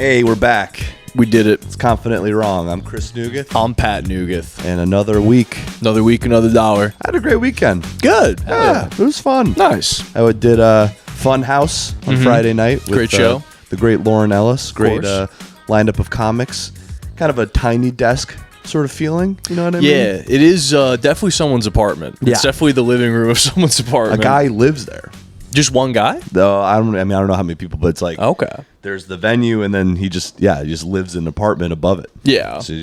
Hey, we're back. We did it. It's Confidently Wrong. I'm Chris Nugeth. I'm Pat Nugeth. And another week. Another week, another dollar. I had a great weekend. Good. Yeah, it was fun. Nice. I did Fun House on Friday night. With, Great show. The great Lauren Ellis. Great course. lineup of comics. Kind of a tiny desk sort of feeling. You know what I mean? Yeah, it is definitely someone's apartment. Yeah. It's definitely the living room of someone's A apartment. guy lives there. Just one guy? Though I don't know how many people, but it's like Okay. there's the venue, and then he just lives in an apartment above it. Yeah. So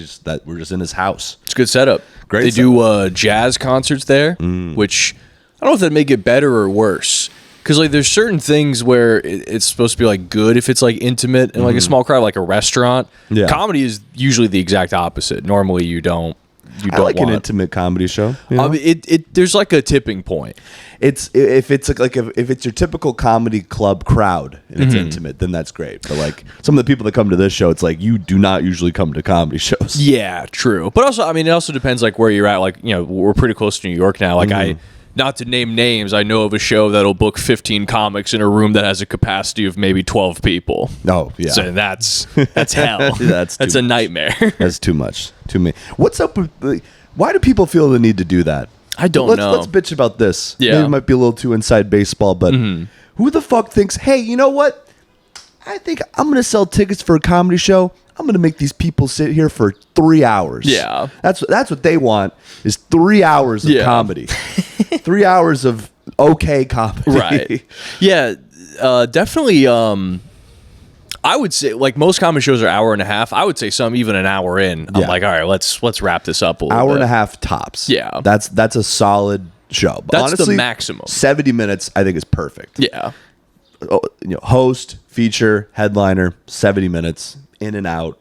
we're just in his house. It's a good setup. Great They setup. do jazz concerts there, which I don't know if that make it better or worse. Because like there's certain things where it's supposed to be like good if it's like intimate and like a small crowd, like a restaurant. Yeah. Comedy is usually the exact opposite. Normally you don't I like want an intimate comedy show. You know? I mean, there's like a tipping point. If it's your typical comedy club crowd and it's intimate, then that's great. But like some of the people that come to this show, it's like you do not usually come to comedy shows. Yeah, true. But also, I mean, it also depends like where you're at. Like, you know, we're pretty close to New York now. Like not to name names, I know of a show that'll book 15 comics in a room that has a capacity of maybe 12 people. Oh, yeah. So that's hell. That's a nightmare. That's too much. Too many. What's up with why do people feel the need to do that? I don't know. Let's bitch about this. Yeah. Maybe it might be a little too inside baseball, but who the fuck thinks, hey, you know what? I think I'm going to sell tickets for a comedy show. I'm going to make these people sit here for 3 hours. Yeah. That's what they want is 3 hours of comedy. 3 hours of okay comedy. Right. Yeah, definitely. I would say like most comedy shows are hour and a half. I would say some even an hour in. I'm like, all right, let's wrap this up a little bit. Hour and a half tops. Yeah. That's a solid show. But That's honestly, the maximum. 70 minutes I think is perfect. Yeah. Host, feature, headliner, 70 minutes, in and out.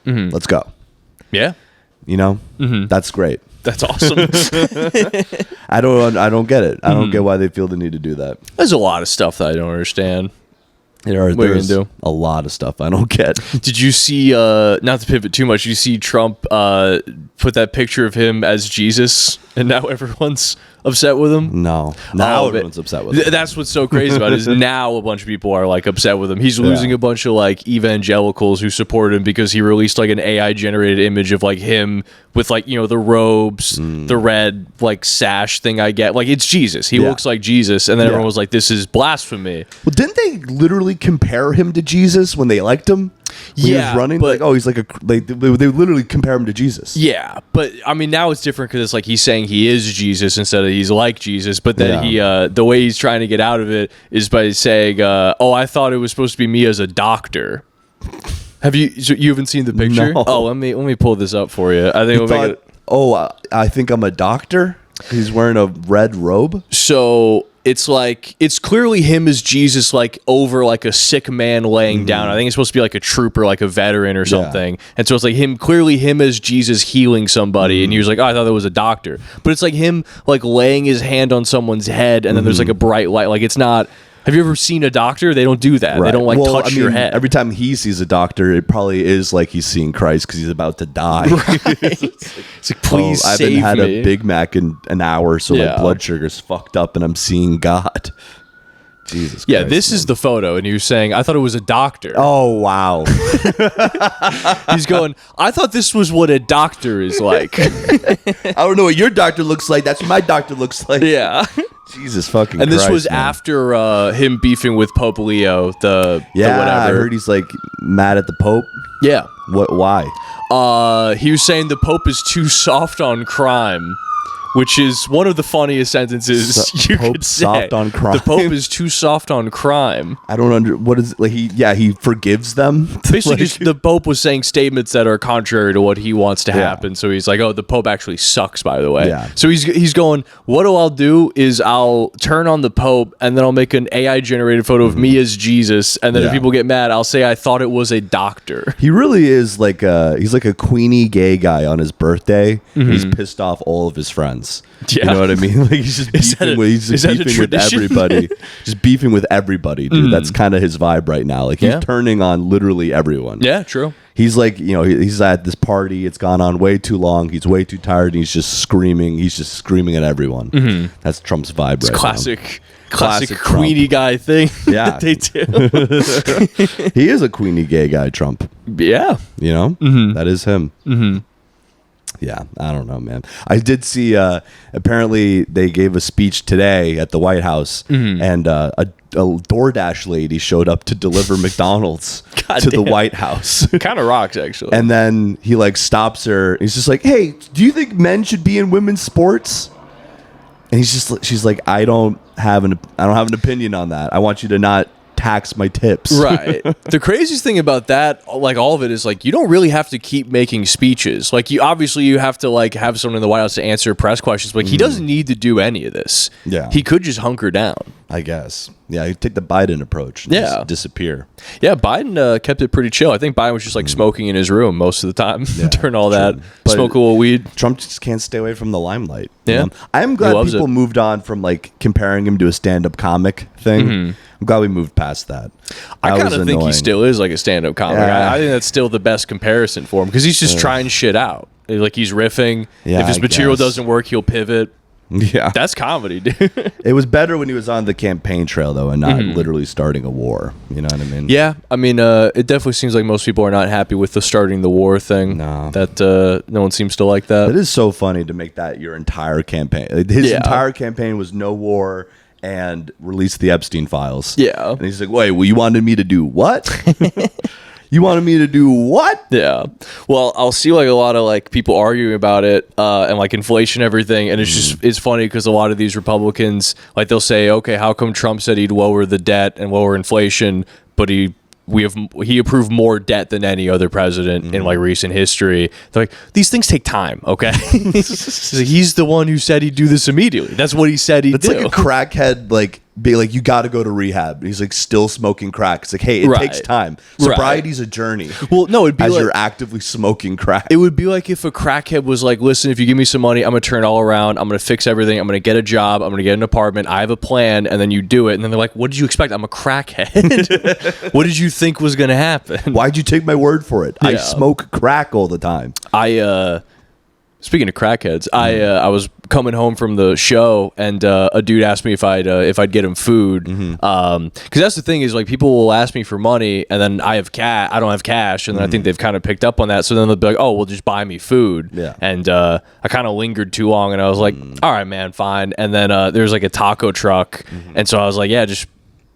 Let's go. Yeah. You know? That's great. That's awesome. I don't get it. I don't get why they feel the need to do that. There's a lot of stuff that I don't understand. There's do? a lot of stuff I don't get. Did you see, not to pivot too much, you see Trump put that picture of him as Jesus and now everyone's upset with him? No. Now everyone's upset with him. That's what's so crazy about it is now a bunch of people are like upset with him. He's losing a bunch of like evangelicals who support him because he released like an AI generated image of like him with like, you know, the robes, the red like sash thing I get. Like it's Jesus. He looks like Jesus. And then everyone was like, this is blasphemy. Well, didn't they literally compare him to Jesus when they liked him? When he was running, but, like, oh, he's like they literally compare him to Jesus. Yeah, but I mean now it's different because it's like he's saying he is Jesus instead of he's like Jesus. But then he, the way he's trying to get out of it is by saying, "Oh, I thought it was supposed to be me as a doctor." Have you? So you haven't seen the picture? No. Oh, let me pull this up for you. I think we'll make it. Oh, I think I'm a doctor. He's wearing a red robe. So it's like it's clearly him as Jesus, like over like a sick man laying down. I think it's supposed to be like a trooper, like a veteran or something. And so it's like him as Jesus healing somebody. And he was like, oh, I thought that was a doctor, but it's like him like laying his hand on someone's head, and then there's like a bright light. Like it's not. Have you ever seen a doctor? They don't do that. Right. They don't like touch your head. Every time he sees a doctor, it probably is like he's seeing Christ because he's about to die. Right. It's like, please I save haven't had me. a Big Mac in an hour, so my blood sugar's fucked up, and I'm seeing God. Jesus Yeah, Christ, this is the photo, and he was saying, I thought it was a doctor. Oh, wow. He's going, I thought this was what a doctor is like. I don't know what your doctor looks like. That's what my doctor looks like. Yeah. Jesus fucking And Christ, this was man. after him beefing with Pope Leo, the Yeah, whatever. I heard he's like mad at the Pope. Yeah. What? Why? He was saying the Pope is too soft on crime, which is one of the funniest sentences you Pope could say. soft on crime. The Pope is too soft on crime. I don't what is like he forgives them. Basically, Like- just the Pope was saying statements that are contrary to what he wants to happen. So he's like, "Oh, the Pope actually sucks." By the way, Yeah. So he's going. What I'll do is I'll turn on the Pope, and then I'll make an AI generated photo of me as Jesus, and then if people get mad, I'll say I thought it was a doctor. He really is like he's like a Queenie gay guy on his birthday. He's pissed off all of his friends. Yeah. You know what I mean? Like he's just beefing with everybody. Just beefing with everybody, dude. That's kind of his vibe right now. Like he's turning on literally everyone. Yeah, true. He's like, he's at this party. It's gone on way too long. He's way too tired. And he's just screaming. He's just screaming at everyone. Mm-hmm. That's Trump's vibe right classic, now. Classic Queenie guy thing. Yeah. That they do. He is a Queenie gay guy, Trump. Yeah. Mm-hmm. That is him. Mm-hmm. Yeah, I don't know, man. I did see, apparently they gave a speech today at the White House, and a DoorDash lady showed up to deliver McDonald's to the White House. Kind of rocks, actually. And then he like stops her. He's just like, "Hey, do you think men should be in women's sports?" And she's like, "I don't have an opinion on that. I want you to not tax my tips." Right. The craziest thing about that, like all of it, is like you don't really have to keep making speeches. Like you have to like have someone in the White House to answer press questions. But he doesn't need to do any of this. Yeah. He could just hunker down, I guess. Yeah, he'd take the Biden approach and just disappear. Yeah, Biden kept it pretty chill. I think Biden was just like smoking in his room most of the time during all that. But smoke a little weed. Trump just can't stay away from the limelight. Yeah. I'm glad people moved on from like comparing him to a stand-up comic thing. I'm glad we moved past that. I kind of think he still is like a stand-up comic. Yeah. I think that's still the best comparison for him because he's just trying shit out. Like he's riffing. Yeah, if his material doesn't work, he'll pivot. Yeah. That's comedy, dude. It was better when he was on the campaign trail, though, and not literally starting a war. You know what I mean? Yeah. I mean, it definitely seems like most people are not happy with the starting the war thing. No. That no one seems to like that. It is so funny to make that your entire campaign. His entire campaign was no war and release the Epstein files. Yeah. And he's like, wait, well, you wanted me to do what? You wanted me to do what? Yeah. Well, I'll see like a lot of like people arguing about it and like inflation and everything. And it's just, it's funny because a lot of these Republicans, like they'll say, okay, how come Trump said he'd lower the debt and lower inflation, but he approved more debt than any other president in like recent history. They're like, these things take time, okay? He's the one who said he'd do this immediately. That's what he said he'd do. It's like a crackhead, like, be like, you got to go to rehab. He's like still smoking crack. It's like, hey, it takes time. Sobriety's a journey. Well, no, it'd be as like, you're actively smoking crack. It would be like if a crackhead was like, listen, if you give me some money, I'm gonna turn it all around. I'm gonna fix everything. I'm gonna get a job. I'm gonna get an apartment. I have a plan, and then you do it, and then they're like, what did you expect? I'm a crackhead. What did you think was gonna happen? Why'd you take my word for it? I smoke crack all the time. Speaking of crackheads, I was coming home from the show and a dude asked me if I'd get him food because that's the thing is like people will ask me for money and then I don't have cash and then I think they've kind of picked up on that, so then they'll be like, oh well, just buy me food. And I kind of lingered too long and I was like, all right man, fine. And then there's like a taco truck and so I was like, yeah, just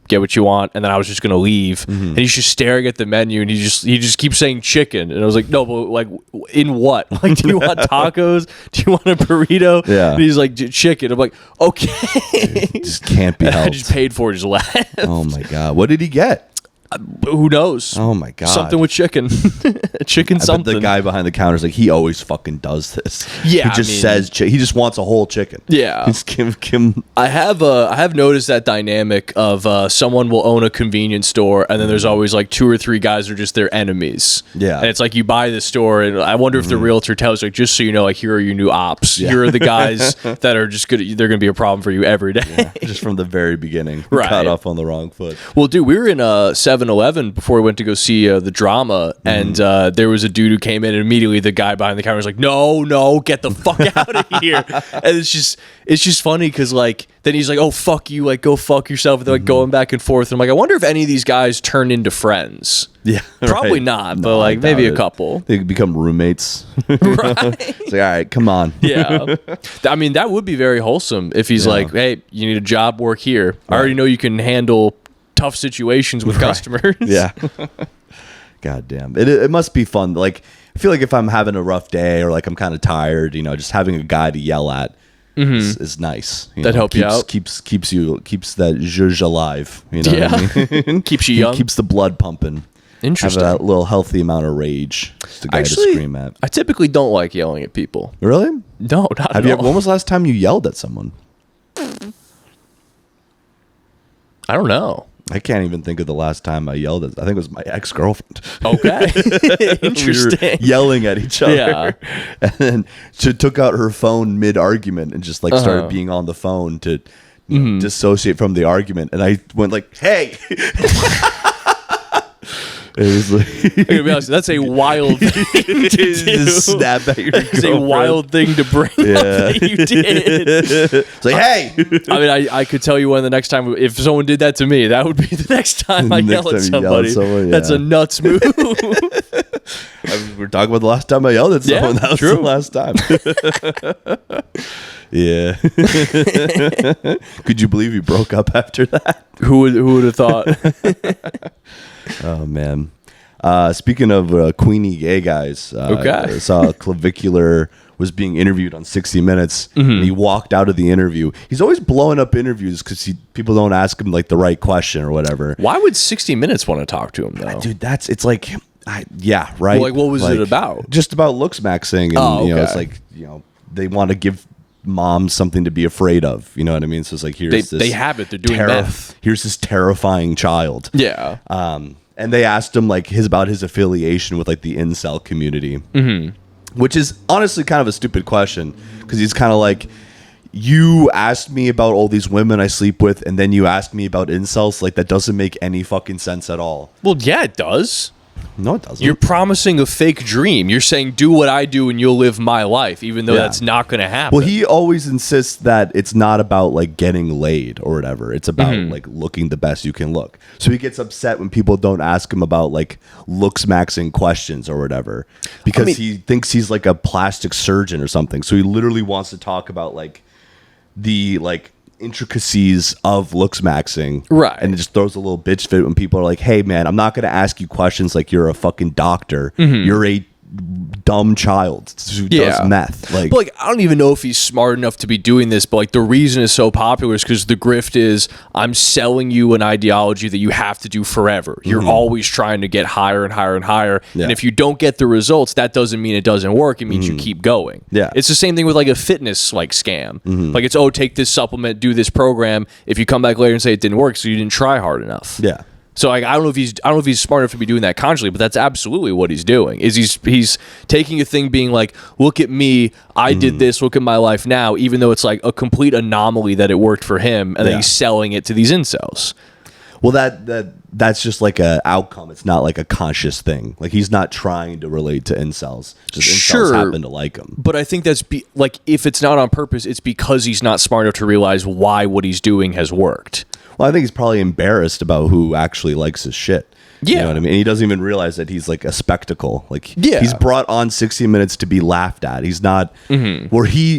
get what you want, and then I was just gonna leave, and he's just staring at the menu, and he just keeps saying chicken, and I was like, no, but like, in what? Like, do you want tacos? Do you want a burrito? Yeah. And he's like, chicken. I'm like, okay, Dude, just can't be helped. I just paid for it, just left. Oh my god, what did he get? Who knows? Oh my god, something with chicken, chicken something. The guy behind the counter is like, he always fucking does this. Yeah, he just says he just wants a whole chicken. Yeah, just give him. I have noticed that dynamic of someone will own a convenience store and then there's always like 2 or 3 guys who are just their enemies. Yeah, and it's like you buy the store and I wonder if the realtor tells like, just so you know, like, here are your new ops. Yeah. Here are the guys that are just they're gonna be a problem for you every day. Yeah, just from the very beginning. Right, cut off on the wrong foot. Well, dude, we were in 7-Eleven before we went to go see the drama, and there was a dude who came in, and immediately the guy behind the counter was like, "No, get the fuck out of here!" And it's just funny because like then he's like, "Oh fuck you, like go fuck yourself." And they're like going back and forth. And I'm like, I wonder if any of these guys turn into friends. Yeah, probably not, but like maybe a couple. They could become roommates. Right? It's like, all right, come on. Yeah, I mean that would be very wholesome if he's like, "Hey, you need a job, work here. Right. I already know you can handle tough situations with customers." Yeah. God damn. It must be fun. Like, I feel like if I'm having a rough day or like I'm kind of tired, just having a guy to yell at is nice. That helps you out. Keeps that zhuzh alive. You know what I mean? Keeps you young. Keeps the blood pumping. Interesting. Have a little healthy amount of rage. Just a guy to scream at. I typically don't like yelling at people. Really? No, not at all. When was the last time you yelled at someone? I don't know. I can't even think of the last time I yelled at. I think it was my ex-girlfriend. Okay. Interesting. We were yelling at each other. Yeah. And then she took out her phone mid-argument and just like started being on the phone to dissociate from the argument. And I went like, "Hey." It was like, I'm gonna be honest, that's a wild thing to do. just snap at your That's a girlfriend. wild thing to bring up that you did. It's like, hey, I mean, I could tell you when the next time, if someone did that to me, that would be the next time I Next yell at time you yell at somebody. someone, That's yeah. a nuts move. we're talking about the last time I yelled at someone. Yeah, That was true. the last time. Yeah. Could you believe you broke up after that? Who would have thought? Oh man. Speaking of Queenie gay guys, Okay. I saw Clavicular was being interviewed on 60 Minutes, and he walked out of the interview. He's always blowing up interviews because people don't ask him like the right question or whatever. Why would 60 Minutes want to talk to him though? Dude, it's like, yeah, right. Well, like, what was it about? Just about looksmaxxing, and Oh, you know, it's okay. like, you know, they want to give moms something to be afraid of. You know what I mean? So it's like, here's this They have it. They're doing meth. Here's this terrifying child. Yeah. And they asked him like about his affiliation with like the incel community, which is honestly kind of a stupid question because he's kind of like, you asked me about all these women I sleep with, and then you asked me about incels. Like that doesn't make any fucking sense at all. Well, yeah, it does. No, it doesn't. You're promising a fake dream. You're saying, do what I do and you'll live my life, even though Yeah. that's not going to happen. Well, he always insists that it's not about like getting laid or whatever. It's about like looking the best you can look. So he gets upset when people don't ask him about like looksmaxxing questions or whatever because he thinks he's like a plastic surgeon or something. So he literally wants to talk about like the like intricacies of looksmaxxing, Right. And it just throws a little bitch fit when people are like, hey man, I'm not going to ask you questions like you're a fucking doctor. You're a dumb child who does meth. Like, but like, I don't even know if he's smart enough to be doing this, but like the reason it's so popular is because the grift is, I'm selling you an ideology that you have to do forever. You're always trying to get higher and higher and higher. Yeah. And if you don't get the results, that doesn't mean it doesn't work. It means you keep going. Yeah. It's the same thing with like a fitness like scam. Like it's, oh, take this supplement, do this program. If you come back later and say it didn't work, so you didn't try hard enough. yeah. So like, I don't know if he's smart enough to be doing that consciously, but that's absolutely what he's doing. Is he's taking a thing, being like, look at me, I did this, look at my life now, even though it's like a complete anomaly that it worked for him, and then he's selling it to these incels. Well, that's just like a outcome. It's not like a conscious thing. Like he's not trying to relate to incels. Just incels happen to like him. But I think that's like, if it's not on purpose, it's because he's not smart enough to realize why what he's doing has worked. Well, I think he's probably embarrassed about who actually likes his shit. You Yeah. know what I mean? And he doesn't even realize that he's like a spectacle. Like Yeah. he's brought on 60 Minutes to be laughed at. He's not where he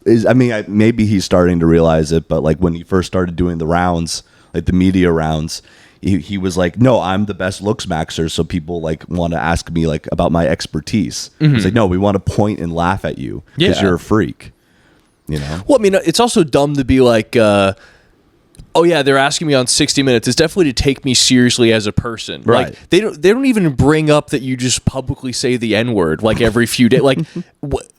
is. I mean, maybe he's starting to realize it, but like when he first started doing the rounds, like the media rounds, he was like, no, I'm the best looksmaxer. So people like want to ask me like about my expertise. He's like, no, we want to point and laugh at you because Yeah. you're a freak. You know? Well, I mean, it's also dumb to be like, oh yeah, they're asking me on 60 Minutes. It's definitely to take me seriously as a person. Right. Like they don't even bring up that you just publicly say the N-word like every few days. Like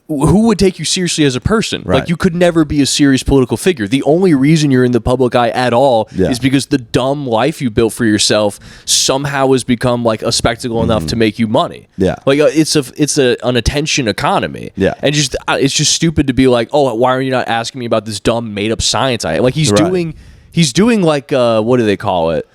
who would take you seriously as a person? Right. Like you could never be a serious political figure. The only reason you're in the public eye at all is because the dumb life you built for yourself somehow has become like a spectacle enough to make you money. Yeah. Like it's an attention economy. Yeah. And just it's just stupid to be like, oh, why are you not asking me about this dumb made up science? Like he's Right. He's doing like what do they call it?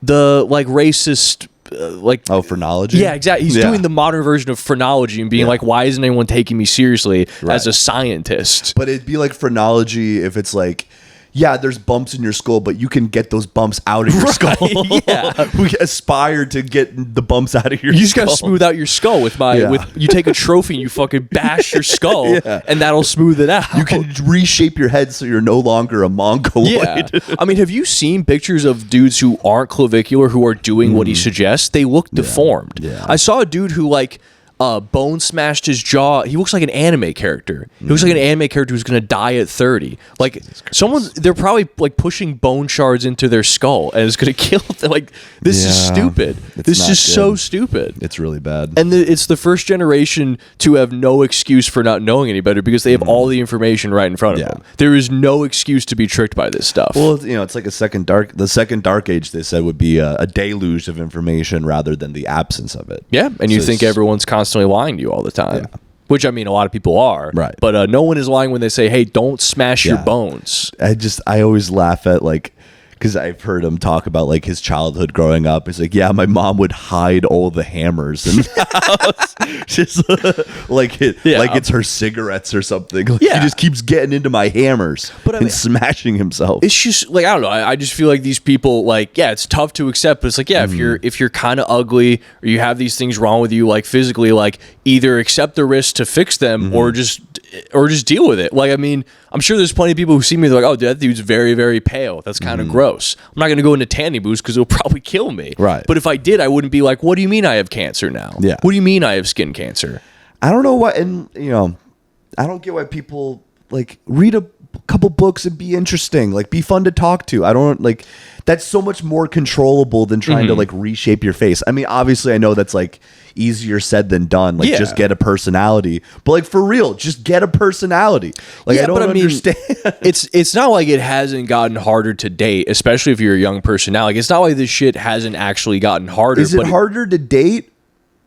The like racist like phrenology? yeah, exactly. He's doing the modern version of phrenology and being like, why isn't anyone taking me seriously as a scientist? But it'd be like phrenology if it's like, yeah, there's bumps in your skull, but you can get those bumps out of your skull. Yeah. We aspire to get the bumps out of your You just skull. gotta smooth out your skull with you take a trophy and you fucking bash your skull and that'll smooth it out. You can reshape your head so you're no longer a mongoloid. Yeah. I mean, have you seen pictures of dudes who aren't clavicular who are doing what he suggests? They look deformed. Yeah. I saw a dude who like bone smashed his jaw. He looks like an anime character. He looks like an anime character who's gonna die at 30. Like they're probably like pushing bone shards into their skull and it's gonna kill them. Like this is stupid. This not is so good. stupid. It's really bad. And it's the first generation to have no excuse for not knowing any better because they have all the information right in front of them. There is no excuse to be tricked by this stuff. Well, you know, it's like the second dark age, they said, would be a deluge of information rather than the absence of it. Yeah, and you So think it's- everyone's constantly lying to you all the time. Yeah. Which, I mean, a lot of people are. Right. But no one is lying when they say, hey, don't smash your Yeah. bones. I always laugh at like, because I've heard him talk about like his childhood growing up. He's like, yeah, my mom would hide all the hammers in the house, just like it's her cigarettes or something. Like, he just keeps getting into my hammers and smashing himself. It's just like, I don't know. I just feel like these people, like, yeah, it's tough to accept, but it's like, yeah, if you're kind of ugly or you have these things wrong with you, like physically, like either accept the risk to fix them or just deal with it. Like, I mean, I'm sure there's plenty of people who see me, they're like, oh, that dude's very, very pale. That's kind of gross. I'm not going to go into tanning booths because it'll probably kill me. Right. But if I did, I wouldn't be like, what do you mean I have cancer now? Yeah. What do you mean I have skin cancer? I don't know what, and I don't get why people like read a couple books and be interesting, like be fun to talk to. I don't like, that's so much more controllable than trying to like reshape your face. I mean, obviously I know that's like easier said than done. Like just get a personality, but like for real, just get a personality. Like I don't understand. It's not like it hasn't gotten harder to date, especially if you're a young person now. Like it's not like this shit hasn't actually gotten harder. Is it harder to date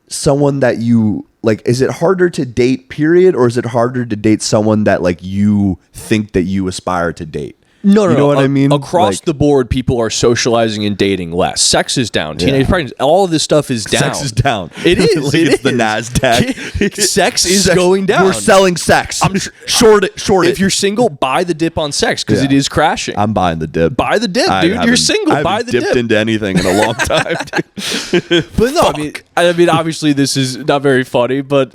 someone that you like? Is it harder to date period, or is it harder to date someone that like you think that you aspire to date? No, you know what I mean? Across like, the board, people are socializing and dating less. Sex is down. Teenage pregnancy, all of this stuff is down. Sex is down. It is. Like it's the NASDAQ. Sex is going down. We're selling sex. Short it. If you're single, buy the dip on sex because it is crashing. I'm buying the dip. Buy the dip, dude. You're single. Buy the dip. I haven't dipped into anything in a long time, dude. But no, I mean, obviously this is not very funny, but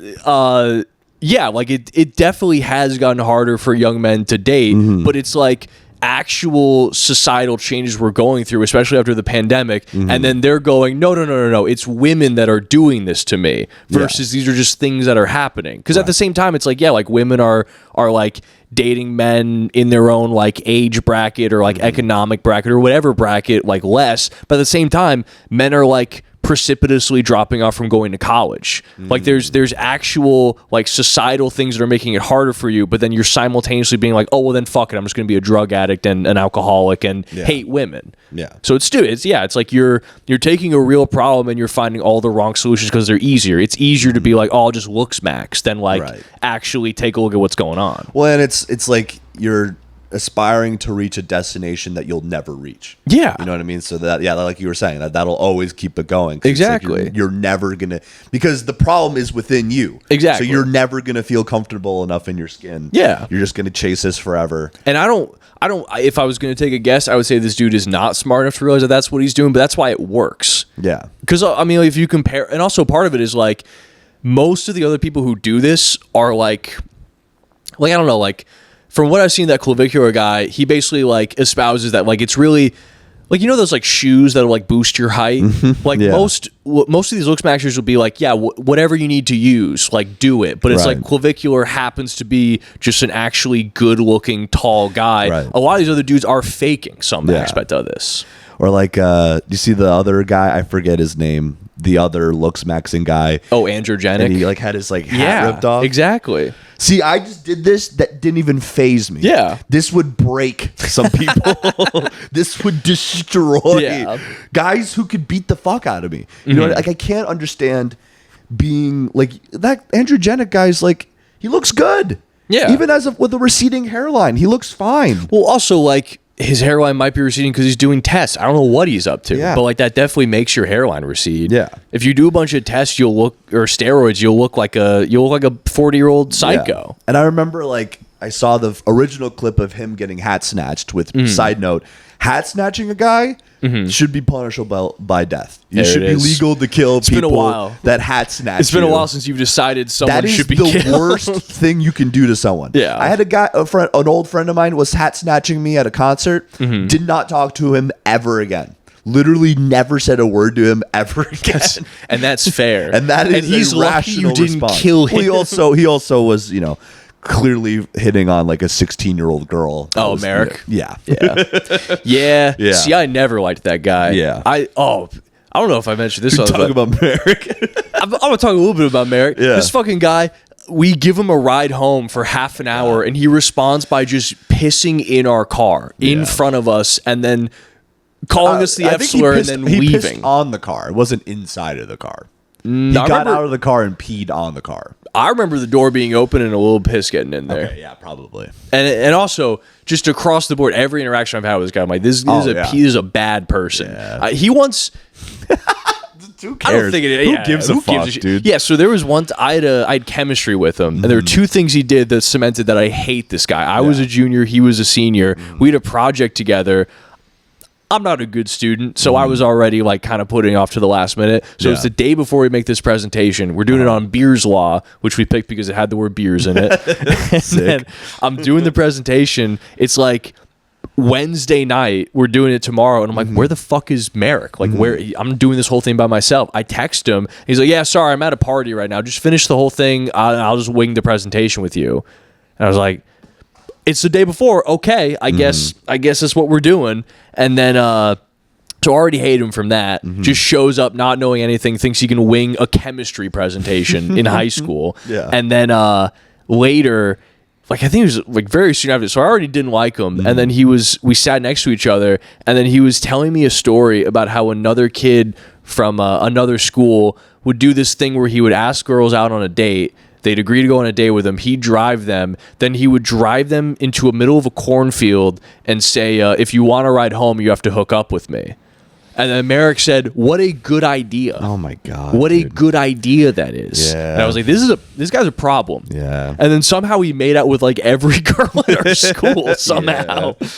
yeah, like it definitely has gotten harder for young men to date, but it's like actual societal changes we're going through, especially after the pandemic, and then they're going, no, it's women that are doing this to me versus these are just things that are happening. Because at the same time, it's like, yeah, like women are like dating men in their own like age bracket or like economic bracket or whatever bracket, like less, but at the same time, men are like precipitously dropping off from going to college. Like there's actual like societal things that are making it harder for you, but then you're simultaneously being like, oh well then fuck it, I'm just gonna be a drug addict and an alcoholic and hate women. So it's like you're taking a real problem and you're finding all the wrong solutions because they're easier. It's easier to be like, oh, I'll just looks max than like actually take a look at what's going on. Well, and it's like you're aspiring to reach a destination that you'll never reach. Yeah. You know what I mean? So that, like you were saying, that'll always keep it going. Exactly. Like you're never going to, because the problem is within you. Exactly. So you're never going to feel comfortable enough in your skin. Yeah. You're just going to chase this forever. And I don't, if I was going to take a guess, I would say this dude is not smart enough to realize that that's what he's doing, but that's why it works. Yeah. Because, I mean, if you compare, and also part of it is like, most of the other people who do this are like I don't know, like, from what I've seen, that clavicular guy, he basically like espouses that like it's really like, you know, those like shoes that'll like boost your height. Like most of these looks maxers will be like, yeah, whatever you need to use, like do it. But it's like clavicular happens to be just an actually good looking tall guy. A lot of these other dudes are faking some aspect of this. Or like, do you see the other guy? I forget his name. The other looksmaxxing guy. Oh, androgenic. And he like had his like hat ripped off. Exactly. See, I just did this. That didn't even faze me. Yeah. This would break some people. This would destroy guys who could beat the fuck out of me. You know, like I can't understand being like that androgenic guy's like, he looks good. Yeah. Even with a receding hairline, he looks fine. Well, also like, his hairline might be receding because he's doing tests. I don't know what he's up to, but like that definitely makes your hairline recede. Yeah. If you do a bunch of tests, or steroids, you'll look like a 40-year-old psycho. Yeah. And I remember like I saw the original clip of him getting hat snatched with side note, hat snatching a guy should be punishable by death. You should be legal to kill people that hat snatch. It's been a while since you've decided someone should be killed. That is the worst thing you can do to someone. Yeah. I had an old friend of mine was hat snatching me at a concert. Did not talk to him ever again. Literally never said a word to him ever again. And that's fair. And that is he's a rational lucky you didn't response. Kill him. Well, he also was, you know, clearly hitting on like a 16-year-old girl. Merrick. Yeah. See, I never liked that guy. Yeah. I don't know if I mentioned this. Talk about Merrick. I'm gonna talk a little bit about Merrick. Yeah. This fucking guy. We give him a ride home for half an hour, and he responds by just pissing in our car in front of us, and then calling us the F slur, and then leaving. He pissed on the car. It wasn't inside of the car. He got out of the car and peed on the car. I remember the door being open and a little piss getting in there. Okay, yeah, probably. And also just across the board, every interaction I've had with this guy, I'm like, he is a bad person. Yeah. He wants. Who cares? I don't think it. Who gives a fuck, dude? Yeah. So there was I had chemistry with him, and there were two things he did that cemented that I hate this guy. I was a junior, he was a senior. We had a project together. I'm not a good student, so I was already like kind of putting it off to the last minute. So it's the day before we make this presentation. We're doing it on Beers Law, which we picked because it had the word beers in it. And then I'm doing the presentation. It's like Wednesday night. We're doing it tomorrow, and I'm like, where the fuck is Merrick? Like, where? I'm doing this whole thing by myself. I text him. He's like, yeah, sorry, I'm at a party right now. Just finish the whole thing. I'll just wing the presentation with you. And I was like, it's the day before. Okay, I guess that's what we're doing. And then, so I already hate him from that. Just shows up not knowing anything, thinks he can wing a chemistry presentation in high school. Yeah. And then later, like I think it was like very soon after, so I already didn't like him. And then we sat next to each other, and then he was telling me a story about how another kid from another school would do this thing where he would ask girls out on a date. They'd agree to go on a date with him. He'd drive them. Then he would drive them into a middle of a cornfield and say, if you want to ride home, you have to hook up with me. And then Merrick said, what a good idea. Oh, my God. What a good idea that is. Yeah. And I was like, this guy's a problem. Yeah. And then somehow he made out with like every girl in our school somehow. Yeah.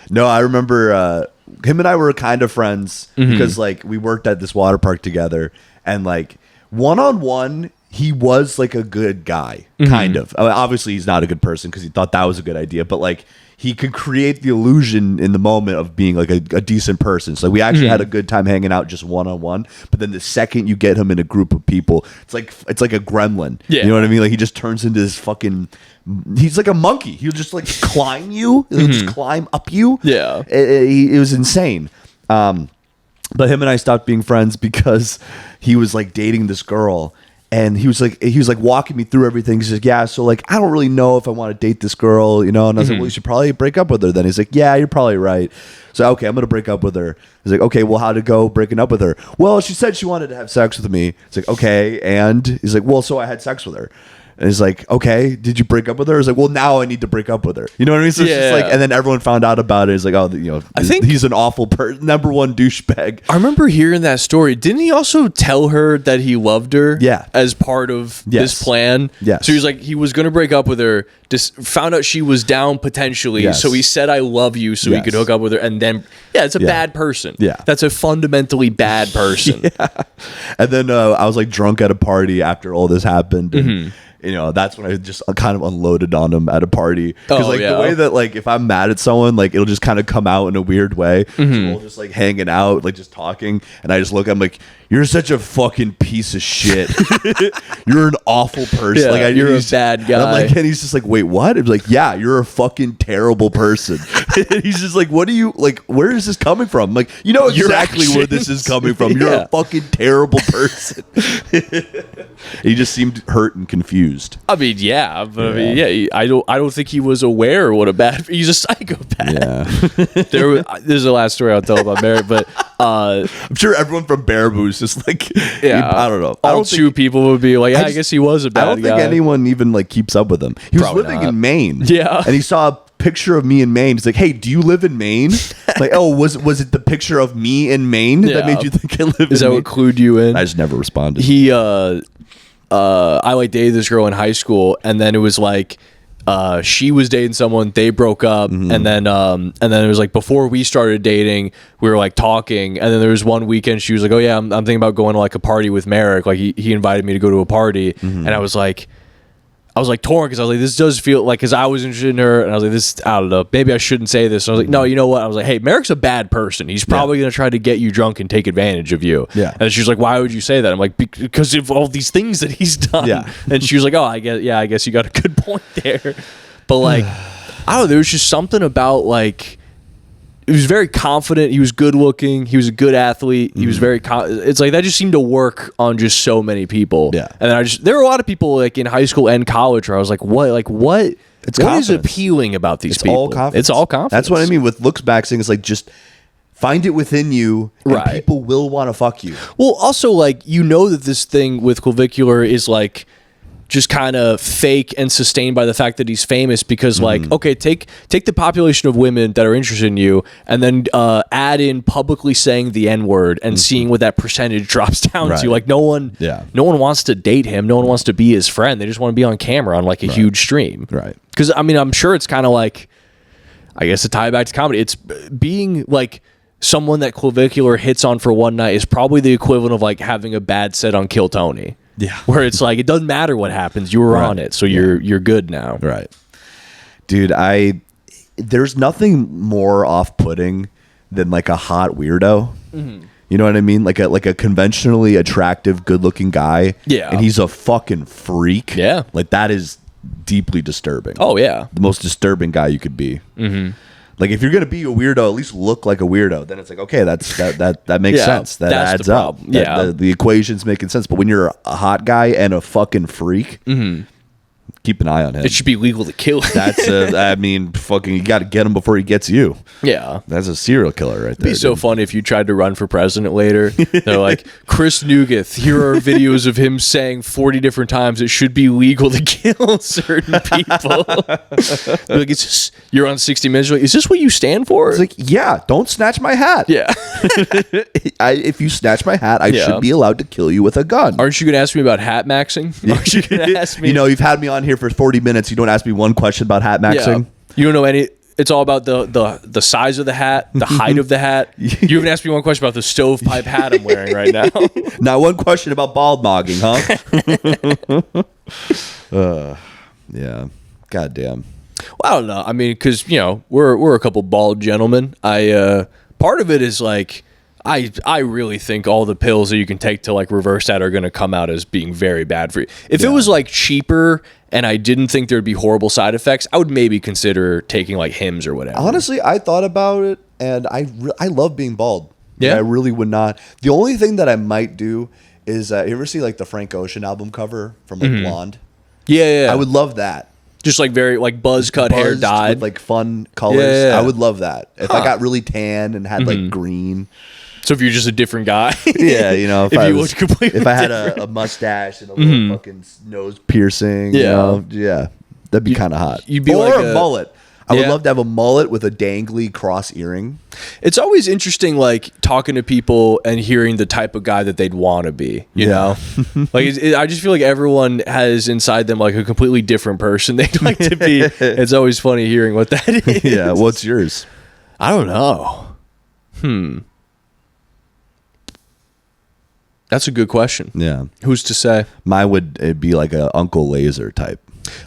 No, I remember him and I were kind of friends because like we worked at this water park together, and like one-on-one, he was like a good guy, kind of. I mean, obviously, he's not a good person because he thought that was a good idea, but like he could create the illusion in the moment of being like a decent person. So we actually had a good time hanging out just one-on-one. But then the second you get him in a group of people, it's like a gremlin. Yeah. You know what I mean? Like he just turns into this fucking. He's like a monkey. He'll just like climb you. He'll just climb up you. Yeah. It was insane. But him and I stopped being friends because he was like dating this girl. And he was like walking me through everything. He's like, yeah, so like I don't really know if I want to date this girl, you know. And I was like, well, you should probably break up with her then. He's like, yeah, you're probably right. So okay, I'm gonna break up with her. He's like, okay, well, how'd it go breaking up with her? Well, she said she wanted to have sex with me. It's like, okay, and he's like, well, so I had sex with her. And he's like, okay, did you break up with her? He's like, well, now I need to break up with her. You know what I mean? So it's just like, and then everyone found out about it. It's like, oh, you know, I think he's an awful number one douchebag. I remember hearing that story. Didn't he also tell her that he loved her? Yeah. As part of this plan? Yes. So he was like, he was going to break up with her, just found out she was down potentially. Yes. So he said, I love you, so he could hook up with her. And then, it's a bad person. Yeah. That's a fundamentally bad person. And then I was like drunk at a party after all this happened. And, you know, that's when I just kind of unloaded on him at a party. Because the way that like if I'm mad at someone, like it'll just kind of come out in a weird way. So we'll just like hanging out, like just talking, and I just look. I'm like, you're such a fucking piece of shit. You're an awful person. Yeah, like you're a bad guy. And I'm like, and he's just like, wait, what? I'm like, yeah, you're a fucking terrible person. And he's just like, what do you like? Where is this coming from? I'm like, you know exactly where this is coming from. You're a fucking terrible person. He just seemed hurt and confused. I mean, I don't think he was aware what a bad. He's a psychopath. Yeah. There's a last story I'll tell about Merrick, but I'm sure everyone from Baraboo's just like, I don't know. All two people would be like, I guess he was a bad guy. I don't think anyone even like keeps up with him. He was living in Maine. Yeah. And he saw a picture of me in Maine. He's like, hey, do you live in Maine? Like, oh, was it the picture of me in Maine that made you think I live in Maine? Is that what clued you in? I just never responded. I like dated this girl in high school, and then it was like she was dating someone, they broke up, and then it was like before we started dating, we were like talking, and then there was one weekend she was like, oh yeah, I'm thinking about going to like a party with Merrick. Like he invited me to go to a party, and I was like torn because I was like, this does feel like, because I was interested in her, and I was like, this, I don't know, maybe I shouldn't say this. And I was like, no, you know what? I was like, hey, Merrick's a bad person. He's probably going to try to get you drunk and take advantage of you. Yeah. And she was like, why would you say that? I'm like, because of all these things that he's done. Yeah. And she was like, oh, I guess you got a good point there. But like, I don't know, there was just something about like, he was very confident. He was good looking. He was a good athlete. He was very. It's like that just seemed to work on just so many people. Yeah. And then there were a lot of people like in high school and college where I was like, what? What is appealing about these people? All confidence. It's all confidence. That's what I mean with looksmaxxing. It's like just find it within you, and people will want to fuck you. Well, also like that this thing with clavicular is like just kind of fake and sustained by the fact that he's famous, because like, okay, take the population of women that are interested in you and then add in publicly saying the N-word and seeing what that percentage drops down to. Like no one wants to date him. No one wants to be his friend. They just want to be on camera on like a huge stream. Right. Because I mean, I'm sure it's kind of like, I guess to tie it back to comedy, it's being like someone that Clavicular hits on for one night is probably the equivalent of like having a bad set on Kill Tony. Yeah. Where it's like, it doesn't matter what happens. You were on it. So you're good now. Right. Dude, there's nothing more off-putting than like a hot weirdo. You know what I mean? Like a conventionally attractive, good-looking guy. Yeah. And he's a fucking freak. Yeah. Like that is deeply disturbing. Oh, yeah. The most disturbing guy you could be. Like if you're gonna be a weirdo, at least look like a weirdo. Then it's like, okay, that makes sense. That adds up. The equation's making sense. But when you're a hot guy and a fucking freak, keep an eye on him. It should be legal to kill him. That's I mean, fucking, you got to get him before he gets you. Yeah. That's a serial killer right there. It'd be so funny if you tried to run for president later. They're like, Chris Nugent, here are videos of him saying 40 different times it should be legal to kill certain people. Like, you're on 60 Minutes. Like, is this what you stand for? It's like, yeah, don't snatch my hat. Yeah. If you snatch my hat, I should be allowed to kill you with a gun. Aren't you going to ask me about hat maxing? Aren't you going to ask me? You know, you've had me on here for 40 minutes. You don't ask me one question about hat maxing. You don't know any. It's all about the size of the hat, the height of the hat. You haven't asked me one question about the stovepipe hat I'm wearing right now. Not one question about bald mogging, huh? Yeah. Goddamn. Well, I don't know. I mean, because, you know, we're a couple bald gentlemen. Part of it is like, I really think all the pills that you can take to like reverse that are going to come out as being very bad for you. If it was like cheaper and I didn't think there'd be horrible side effects, I would maybe consider taking like Hims or whatever. Honestly, I thought about it, and I love being bald. Yeah, I really would not. The only thing that I might do is, you ever see like the Frank Ocean album cover from like Blonde? Yeah. I would love that. Just like very like buzz cut hair dyed with like fun colors. Yeah. I would love that if I got really tan and had like green. So if you're just a different guy, yeah, you know, if you looked completely if I had a mustache and a little fucking nose piercing, that'd be kind of hot. You'd be or like a mullet. I would love to have a mullet with a dangly cross earring. It's always interesting, like talking to people and hearing the type of guy that they'd want to be. You know, like I just feel like everyone has inside them like a completely different person they'd like to be. It's always funny hearing what that is. Yeah, what's yours? I don't know. That's a good question. Yeah. Who's to say? Mine would be like a Uncle Laser type.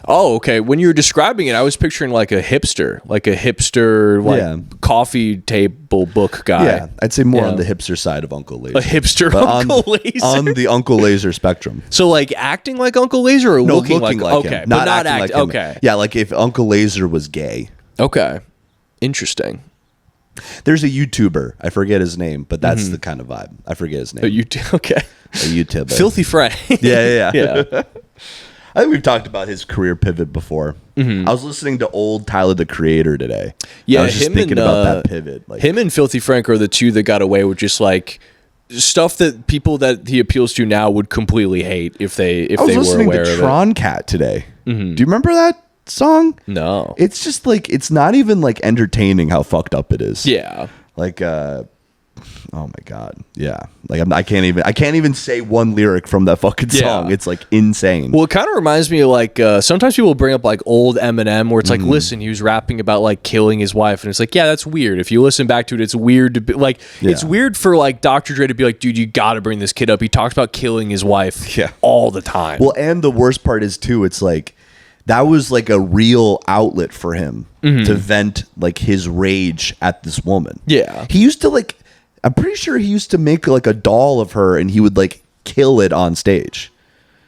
Oh, okay. When you were describing it, I was picturing like a hipster, coffee table book guy. Yeah, I'd say more on the hipster side of Uncle Laser. A hipster Uncle Laser? On the Uncle Laser spectrum. So like acting like Uncle Laser or looking like him. Okay, but not acting like him. Okay. Yeah, like if Uncle Laser was gay. Okay. Interesting. There's a YouTuber. I forget his name, but that's the kind of vibe. I forget his name. Okay. A YouTuber. Filthy Fred. Yeah. I think we've talked about his career pivot before. I was listening to old Tyler the Creator today. Yeah, I was just thinking about that pivot. Like, him and Filthy Frank are the two that got away with just like stuff that people that he appeals to now would completely hate if they were aware of it. I was listening to Tron Cat today. Do you remember that song? No. It's just like, it's not even like entertaining how fucked up it is. Yeah. Like, oh my God. Yeah. Like I can't even say one lyric from that fucking song. It's like insane. Well, it kind of reminds me of like, sometimes people bring up like old Eminem where it's like, listen, he was rapping about like killing his wife. And it's like, yeah, that's weird. If you listen back to it, it's weird to be like, it's weird for like Dr. Dre to be like, dude, you got to bring this kid up. He talks about killing his wife all the time. Well, and the worst part is too, it's like, that was like a real outlet for him to vent like his rage at this woman. Yeah. He used to like, I'm pretty sure he used to make like a doll of her and he would like kill it on stage.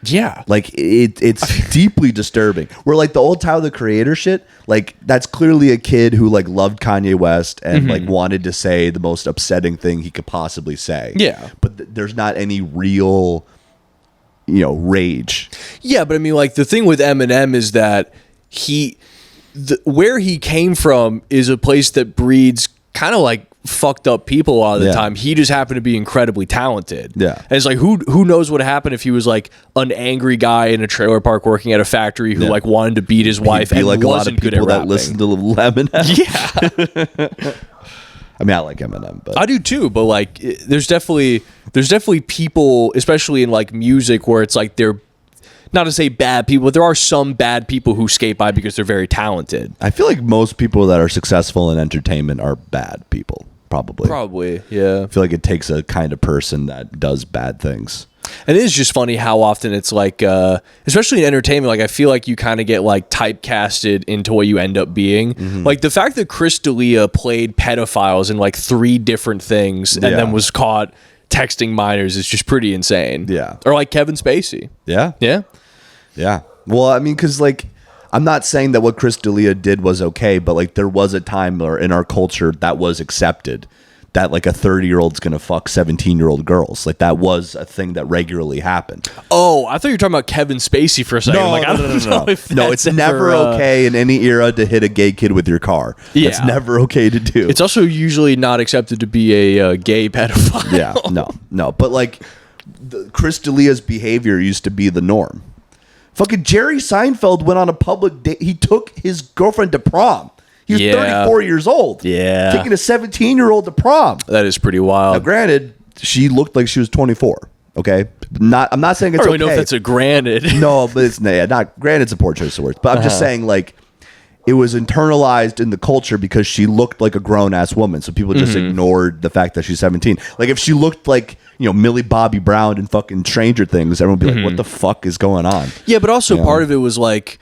Yeah. Like it's deeply disturbing. Where like the old Tyler the Creator shit, like that's clearly a kid who like loved Kanye West and like wanted to say the most upsetting thing he could possibly say. Yeah. But there's not any real, rage. Yeah, but I mean, like the thing with Eminem is that where he came from is a place that breeds kind of like fucked up people a lot of the Yeah. time. He just happened to be incredibly talented. Yeah. And it's like, who knows what happened if he was like an angry guy in a trailer park working at a factory who like wanted to beat his wife Be and like a lot of wasn't good at people that rapping. listen to Eminem. Yeah. I mean, I like Eminem, but I do too, but like there's definitely people, especially in like music, where it's like they're not to say bad people, but there are some bad people who skate by because they're very talented. I feel like most people that are successful in entertainment are bad people. Probably, yeah. I feel like it takes a kind of person that does bad things. And it is just funny how often it's like, especially in entertainment, like I feel like you kind of get like typecasted into what you end up being. Mm-hmm. Like the fact that Chris D'Elia played pedophiles in like 3 different things and then was caught texting minors is just pretty insane. Yeah. Or like Kevin Spacey. Yeah. Yeah. Yeah. Well, I mean, because like, I'm not saying that what Chris D'Elia did was okay, but like there was a time or in our culture that was accepted that like a 30-year-old's gonna fuck 17-year-old girls. Like that was a thing that regularly happened. Oh, I thought you were talking about Kevin Spacey for a second. No, like, I don't know if no, that's it's never ever, okay in any era to hit a gay kid with your car. Yeah. It's never okay to do. It's also usually not accepted to be a gay pedophile. Yeah, no. But like, Chris D'Elia's behavior used to be the norm. Fucking Jerry Seinfeld went on a public date. He took his girlfriend to prom. He was 34 years old. Yeah. Taking a 17-year-old to prom. That is pretty wild. Now, granted, she looked like she was 24. Okay? I'm not saying it's I don't okay. know if that's a granted. No, but it's not granted, it's a poor choice of words. But I'm just saying, like, it was internalized in the culture because she looked like a grown-ass woman. So people just ignored the fact that she's 17. Like, if she looked like, Millie Bobby Brown in fucking Stranger Things, everyone would be like, what the fuck is going on? Yeah, but also part of it was like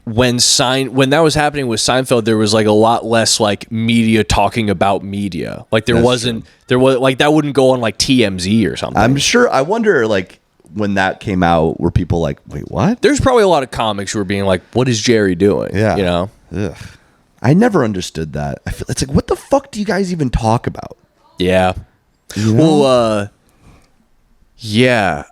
when that was happening with Seinfeld, there was like a lot less like media talking about media. Like there was like that wouldn't go on like TMZ or something. I'm sure. I wonder, like, when that came out, were people like, wait, what? There's probably a lot of comics who were being like, what is Jerry doing? Yeah. Ugh. I never understood that. I feel it's like, what the fuck do you guys even talk about? Yeah. Well, yeah,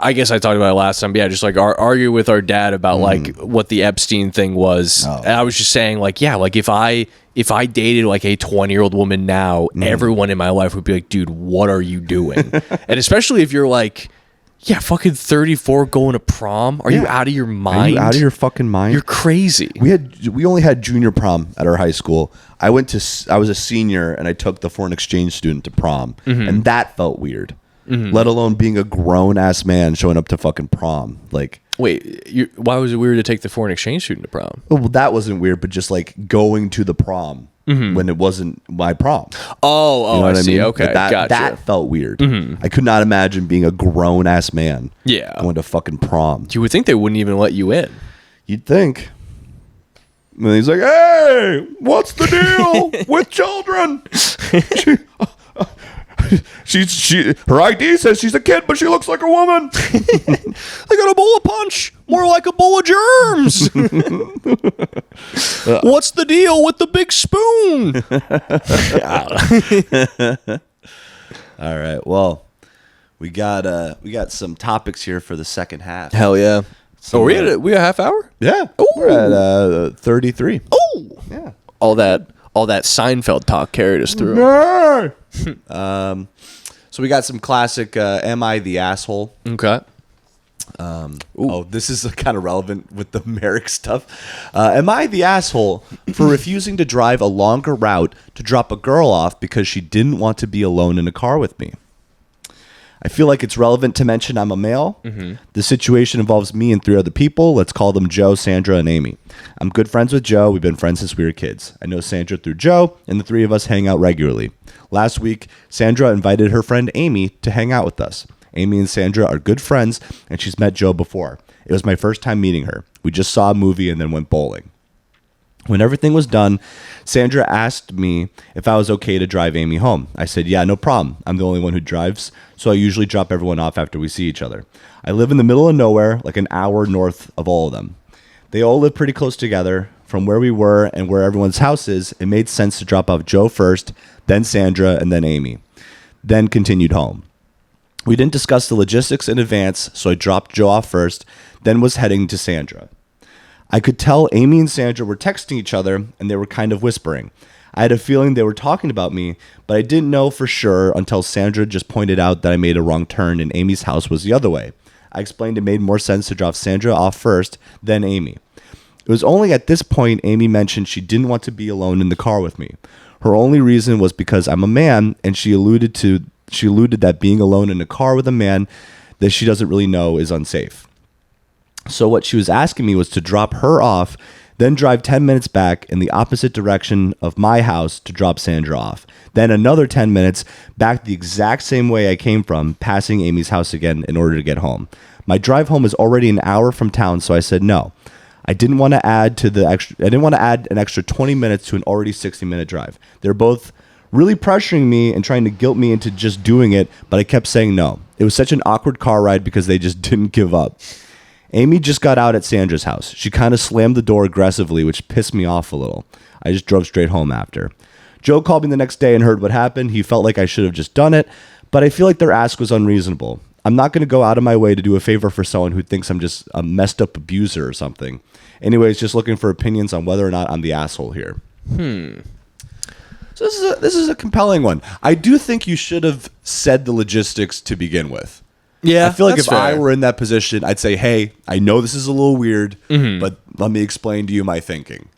I guess I talked about it last time. But yeah, just like argue with our dad about like what the Epstein thing was. And I was just saying like, yeah, like if I dated like a 20-year-old woman now, everyone in my life would be like, dude, what are you doing? And especially if you're like, yeah, fucking 34 going to prom. Are you out of your mind? Are you out of your fucking mind? You're crazy. We only had junior prom at our high school. I was a senior and I took the foreign exchange student to prom, and that felt weird. Let alone being a grown ass man showing up to fucking prom. Like, wait, why was it weird to take the foreign exchange student to prom? well, that wasn't weird, but just like going to the prom when it wasn't my prom. Oh, You know I what see. mean? Okay, Like gotcha. that felt weird. I could not imagine being a grown ass man. Yeah. Going to fucking prom. You would think they wouldn't even let you in. You'd think. And he's like, "Hey, what's the deal with children?" Her ID says she's a kid, but she looks like a woman. They got a bowl of punch, more like a bowl of germs. What's the deal with the big spoon? All right. Well, we got some topics here for the second half. Hell yeah! So we had a half hour. Yeah. We're at 33. Oh Yeah. all that Seinfeld talk carried us through. So we got some classic Am I the Asshole? Okay. This is kind of relevant with the Merrick stuff. Am I the asshole for refusing to drive a longer route to drop a girl off because she didn't want to be alone in a car with me? I feel like it's relevant to mention I'm a male. The situation involves me and 3 other people. Let's call them Joe, Sandra, and Amy. I'm good friends with Joe. We've been friends since we were kids. I know Sandra through Joe, and the 3 of us hang out regularly. Last week, Sandra invited her friend Amy to hang out with us. Amy and Sandra are good friends, and she's met Joe before. It was my first time meeting her. We just saw a movie and then went bowling. When everything was done, Sandra asked me if I was okay to drive Amy home. I said, yeah, no problem. I'm the only one who drives, so I usually drop everyone off after we see each other. I live in the middle of nowhere, like an hour north of all of them. They all live pretty close together. From where we were and where everyone's house is, it made sense to drop off Joe first, then Sandra, and then Amy. Then continued home. We didn't discuss the logistics in advance, so I dropped Joe off first, then was heading to Sandra. I could tell Amy and Sandra were texting each other, and they were kind of whispering. I had a feeling they were talking about me, but I didn't know for sure until Sandra just pointed out that I made a wrong turn and Amy's house was the other way. I explained it made more sense to drop Sandra off first, then Amy. It was only at this point Amy mentioned she didn't want to be alone in the car with me. Her only reason was because I'm a man, and she alluded that being alone in a car with a man that she doesn't really know is unsafe. So what she was asking me was to drop her off, then drive 10 minutes back in the opposite direction of my house to drop Sandra off. Then another 10 minutes back the exact same way I came from, passing Amy's house again in order to get home. My drive home is already an hour from town, so I said no. I didn't want to add an extra 20 minutes to an already 60-minute drive. They're both really pressuring me and trying to guilt me into just doing it, but I kept saying no. It was such an awkward car ride because they just didn't give up. Amy just got out at Sandra's house. She kind of slammed the door aggressively, which pissed me off a little. I just drove straight home after. Joe called me the next day and heard what happened. He felt like I should have just done it, but I feel like their ask was unreasonable. I'm not going to go out of my way to do a favor for someone who thinks I'm just a messed up abuser or something. Anyways, just looking for opinions on whether or not I'm the asshole here. So this is a compelling one. I do think you should have said the logistics to begin with. Yeah, I feel like if fair. I were in that position, I'd say, hey, I know this is a little weird, but let me explain to you my thinking.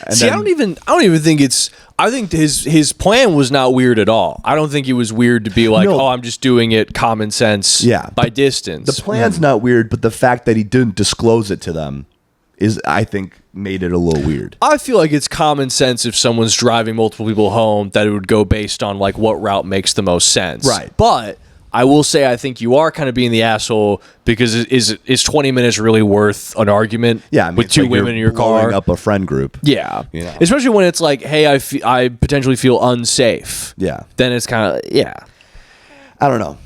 And See, I don't even think it's. I think his plan was not weird at all. I don't think it was weird to be like, No. oh, I'm just doing it common sense. By distance. The plan's not weird, but the fact that he didn't disclose it to them is, I think, made it a little weird. I feel like it's common sense if someone's driving multiple people home that it would go based on like what route makes the most sense. Right. But I will say I think you are kind of being the asshole because is 20 minutes really worth an argument with two women in your car? Up a friend group. Yeah. You know? Especially when it's like, hey, I potentially feel unsafe. Yeah. Then it's kind of, I don't know.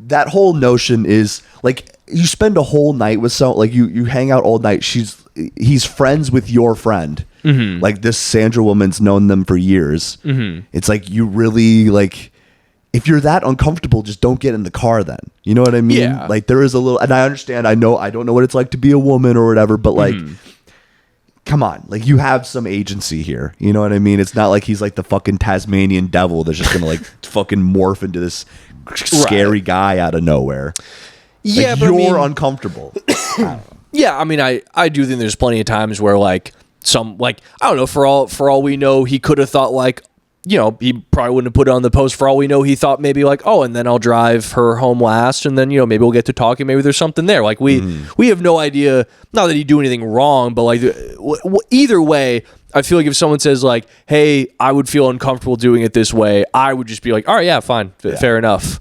That whole notion is like you spend a whole night with someone, like you hang out all night. He's friends with your friend. Mm-hmm. Like this Sandra woman's known them for years. Mm-hmm. It's like you really like, if you're that uncomfortable, just don't get in the car then. You know what I mean? Yeah. Like there is a little, and I understand, I don't know what it's like to be a woman or whatever, but like, come on, like you have some agency here. You know what I mean? It's not like he's like the fucking Tasmanian devil that's just going to like fucking morph into this scary guy out of nowhere. Yeah, like, but you're uncomfortable. I don't know. Yeah, I mean, I do think there's plenty of times where like I don't know, for all we know, he could have thought like, you know, he probably wouldn't have put it on the post. For all we know, he thought maybe like, oh, and then I'll drive her home last, and then, you know, maybe we'll get to talking. Maybe there's something there. Like we have no idea. Not that he'd do anything wrong, but like either way, I feel like if someone says like, hey, I would feel uncomfortable doing it this way, I would just be like, all right, yeah, fine, fair enough.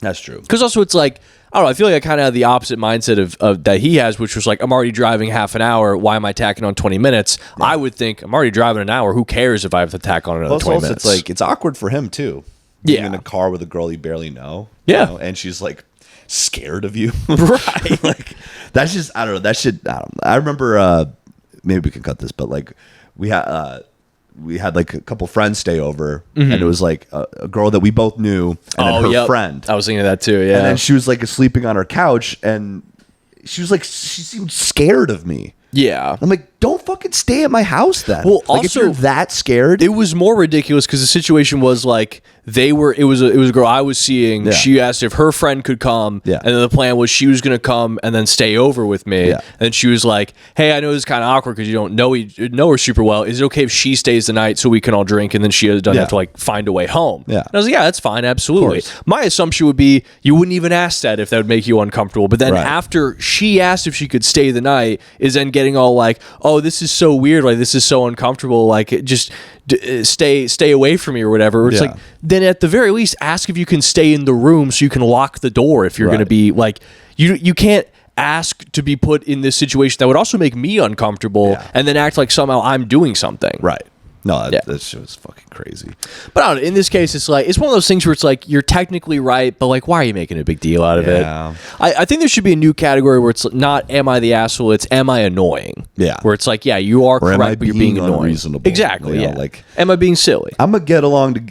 That's true. Because also it's like, I don't know, I feel like I kind of had the opposite mindset of that he has, which was like, I'm already driving half an hour. Why am I tacking on 20 minutes? Yeah. I would think I'm already driving an hour. Who cares if I have to tack on another 20 minutes? It's like, it's awkward for him too. Being in a car with a girl you barely know. Yeah. You know, and she's like scared of you. Right. Like that's just, I don't know. That shit, I remember, maybe we can cut this, but like we had like a couple friends stay over, and it was like a girl that we both knew, and then her friend. I was thinking of that too. Yeah. And then she was like sleeping on her couch, and she was like, she seemed scared of me. Yeah. I'm like, don't fucking stay at my house then. Well, like, if also, you're that scared. It was more ridiculous because the situation was like it was a girl I was seeing. Yeah. She asked if her friend could come. Yeah. And then the plan was she was going to come and then stay over with me. Yeah. And she was like, hey, I know this is kind of awkward because you don't know her super well. Is it okay if she stays the night so we can all drink and then she doesn't have to like find a way home? Yeah. And I was like, yeah, that's fine. Absolutely. My assumption would be you wouldn't even ask that if that would make you uncomfortable. But then after she asked if she could stay the night is then getting all like, oh, this is so weird. Like, this is so uncomfortable. Like, just stay away from me or whatever. It's like, then at the very least, ask if you can stay in the room so you can lock the door if you're going to be like, you can't ask to be put in this situation that would also make me uncomfortable and then act like somehow I'm doing something. Right. No, that shit was fucking crazy. But I don't know, in this case, it's like, it's one of those things where it's like, you're technically right, but like, why are you making a big deal out of it? I think there should be a new category where it's not, am I the asshole? It's, am I annoying? Yeah. Where it's like, yeah, you are correct, but you're being annoying. Unreasonable. Exactly. You know, like, am I being silly? I'm a get along,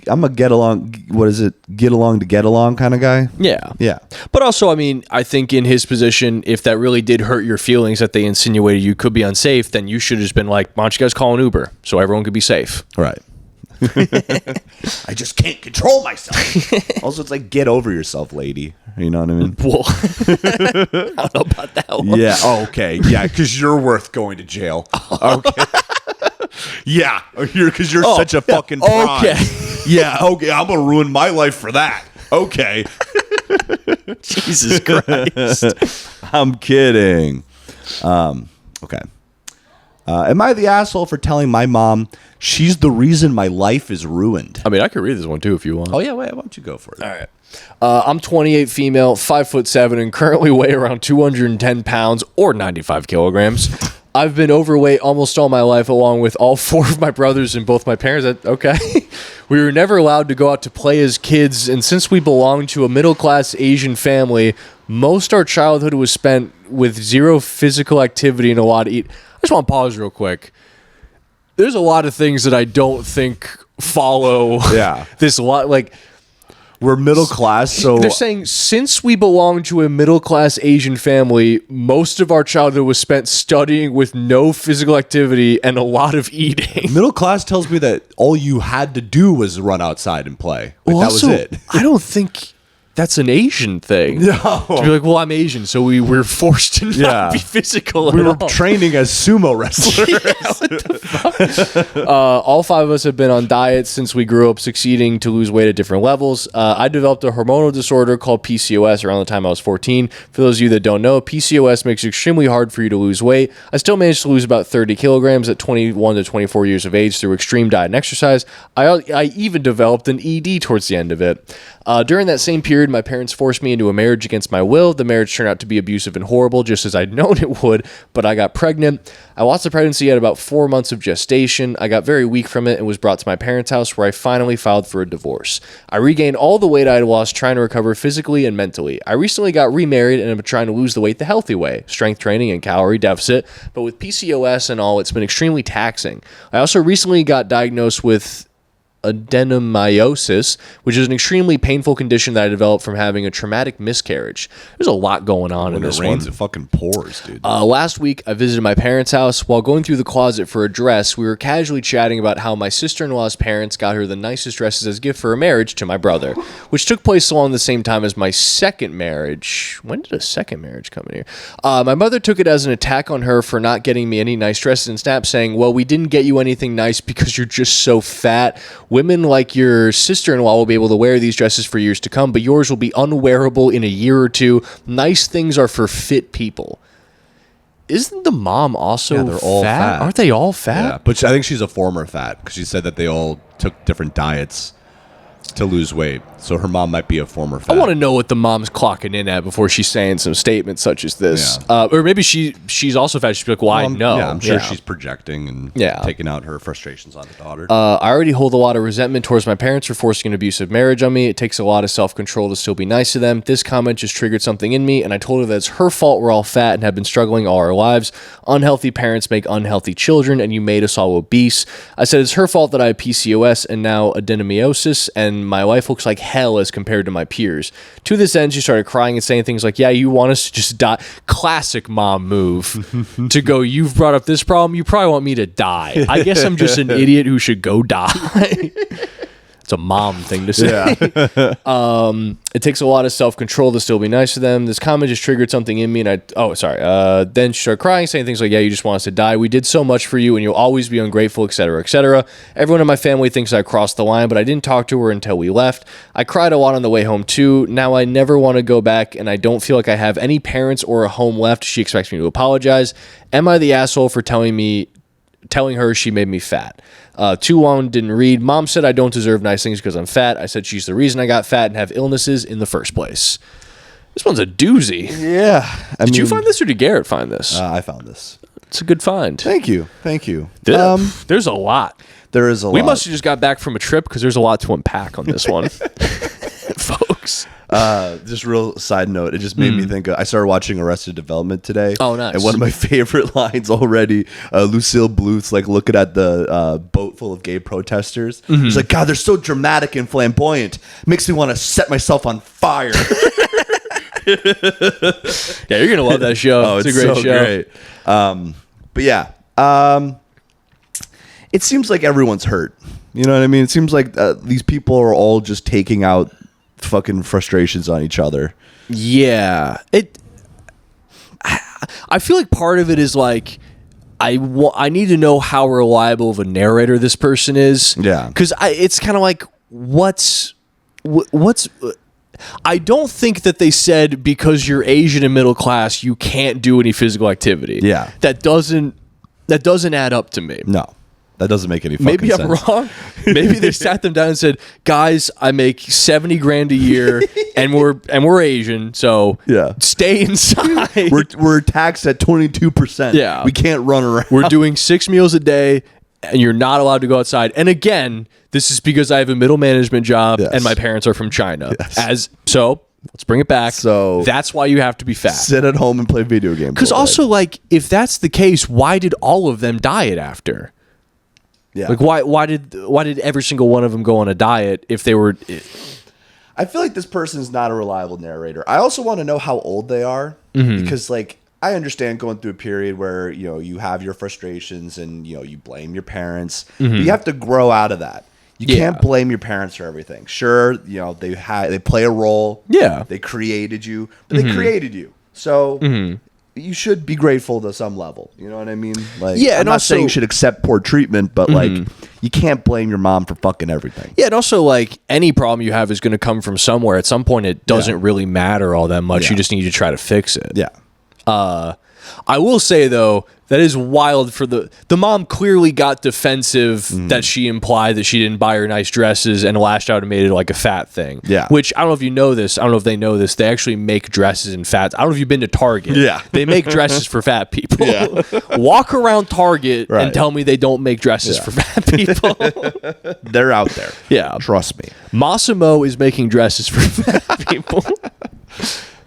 what is it? Get along to get along kind of guy? Yeah. Yeah. But also, I mean, I think in his position, if that really did hurt your feelings that they insinuated you could be unsafe, then you should have just been like, why don't you guys call an Uber so everyone could be safe? life. Right. I just can't control myself. Also, it's like, get over yourself, lady. You know what I mean? Well, I don't know about that one. Yeah. Oh, okay. Yeah, because you're worth going to jail. Okay. Yeah, because you're such a fucking prize. Okay. Yeah. Okay. I'm gonna ruin my life for that. Okay. Jesus Christ. I'm kidding. Okay. Am I the asshole for telling my mom she's the reason my life is ruined? I mean, I could read this one too if you want. Oh yeah, wait. Why don't you go for it? All right. I'm 28, female, 5'7", and currently weigh around 210 pounds or 95 kilograms. I've been overweight almost all my life, along with all 4 of my brothers and both my parents. Okay. We were never allowed to go out to play as kids, and since we belong to a middle-class Asian family, most our childhood was spent with zero physical activity and a lot of eat. I just want to pause real quick. There's a lot of things that I don't think follow this lot. Like, we're middle class, so they're saying since we belong to a middle-class Asian family, most of our childhood was spent studying with no physical activity and a lot of eating. middle class tells me that all you had to do was run outside and play. Like, Well, that was also, it. I don't think that's an Asian thing. No. To be like, well, I'm Asian, so we were forced to not be physical We at were all. training as sumo wrestlers. All 5 of us have been on diets since we grew up, succeeding to lose weight at different levels. I developed a hormonal disorder called PCOS around the time I was 14. For those of you that don't know, PCOS makes it extremely hard for you to lose weight. I still managed to lose about 30 kilograms at 21 to 24 years of age through extreme diet and exercise. I even developed an ED towards the end of it. During that same period, my parents forced me into a marriage against my will. The marriage turned out to be abusive and horrible, just as I'd known it would, but I got pregnant. I lost the pregnancy at about 4 months of gestation. I got very weak from it and was brought to my parents' house, where I finally filed for a divorce. I regained all the weight I had lost, trying to recover physically and mentally. I recently got remarried and am trying to lose the weight the healthy way, strength training and calorie deficit, but with PCOS and all, it's been extremely taxing. I also recently got diagnosed with adenomyosis, which is an extremely painful condition that I developed from having a traumatic miscarriage. There's a lot going on in this When it rains, one. it fucking pours, dude. Last week, I visited my parents' house. While going through the closet for a dress, we were casually chatting about how my sister-in-law's parents got her the nicest dresses as a gift for her marriage to my brother, which took place along the same time as my second marriage. When did a second marriage come in here? My mother took it as an attack on her for not getting me any nice dresses and snapped, saying, well, we didn't get you anything nice because you're just so fat. Women like your sister-in-law will be able to wear these dresses for years to come, but yours will be unwearable in a year or two. Nice things are for fit people. Isn't the mom also they're all fat. Aren't they all fat? Yeah, but I think she's a former fat because she said that they all took different diets to lose weight. So her mom might be a former fat. I want to know what the mom's clocking in at before she's saying some statements such as this. Or maybe she's also fat. She'd be like, well, I know. Yeah, I'm sure she's projecting and taking out her frustrations on the daughter. I already hold a lot of resentment towards my parents for forcing an abusive marriage on me. It takes a lot of self-control to still be nice to them. This comment just triggered something in me, and I told her that it's her fault we're all fat and have been struggling all our lives. Unhealthy parents make unhealthy children, and you made us all obese. I said it's her fault that I have PCOS and now adenomyosis, and my life looks like hell as compared to my peers. To this end, she started crying and saying things like, yeah, you want us to just die. Classic mom move to go, you've brought up this problem, you probably want me to die. I guess I'm just an idiot who should go die. It's a mom thing to say. Yeah. It takes a lot of self-control to still be nice to them. This comment just triggered something in me, and then she started crying, saying things like, yeah, you just want us to die. We did so much for you, and you'll always be ungrateful, etc., etc. Everyone in my family thinks I crossed the line, but I didn't talk to her until we left. I cried a lot on the way home, too. Now I never want to go back, and I don't feel like I have any parents or a home left. She expects me to apologize. Am I the asshole for telling her she made me fat? Too long, didn't read. Mom said I don't deserve nice things because I'm fat. I said she's the reason I got fat and have illnesses in the first place. This one's a doozy. Yeah. Did you find this or did Garrett find this? I found this. It's a good find. Thank you. There's a lot. There is a lot. We must have just got back from a trip because there's a lot to unpack on this one. Folks. Just real side note, it just made me think I started watching Arrested Development today. Oh, nice. And one of my favorite lines already, Lucille Bluth's like looking at the boat full of gay protesters. She's like, God, they're so dramatic and flamboyant. Makes me want to set myself on fire. Yeah, you're gonna love that show. Oh, it's a great so show. Great. But yeah, it seems like everyone's hurt. You know what I mean? It seems like these people are all just taking out fucking frustrations on each other. Yeah. I feel like part of it is like I need to know how reliable of a narrator this person is. Yeah. Because it's kind of like what's I don't think that they said because you're Asian and middle class you can't do any physical activity. Yeah. That doesn't add up to me. No. That doesn't make any fucking sense. Maybe I'm wrong. Maybe they sat them down and said, "Guys, I make $70,000 a year, and we're Asian, so stay inside. We're taxed at 22%. Yeah, we can't run around. We're doing 6 meals a day, and you're not allowed to go outside." And again, this is because I have a middle management job, and my parents are from China. Yes. Let's bring it back. So that's why you have to be fat. Sit at home and play video games. Because also, like, if that's the case, why did all of them diet after? Yeah. Like why did every single one of them go on a diet if they were? I feel like this person is not a reliable narrator. I also want to know how old they are because like I understand going through a period where you have your frustrations and you blame your parents. But you have to grow out of that. You can't blame your parents for everything. Sure, they play a role. Yeah, they created you, but they created you. So. You should be grateful to some level. You know what I mean? Like, I'm not saying you should accept poor treatment, but like, you can't blame your mom for fucking everything. Yeah, and also like any problem you have is going to come from somewhere. At some point, it doesn't really matter all that much. You just need to try to fix it. Yeah. I will say though, that is wild for the mom clearly got defensive that she implied that she didn't buy her nice dresses and lashed out and made it like a fat thing. Yeah. Which I don't know if you know this. I don't know if they know this. They actually make dresses in fat. I don't know if you've been to Target. Yeah. They make dresses for fat people. Yeah. Walk around Target and tell me they don't make dresses for fat people. They're out there. Yeah. Trust me. Massimo is making dresses for fat people.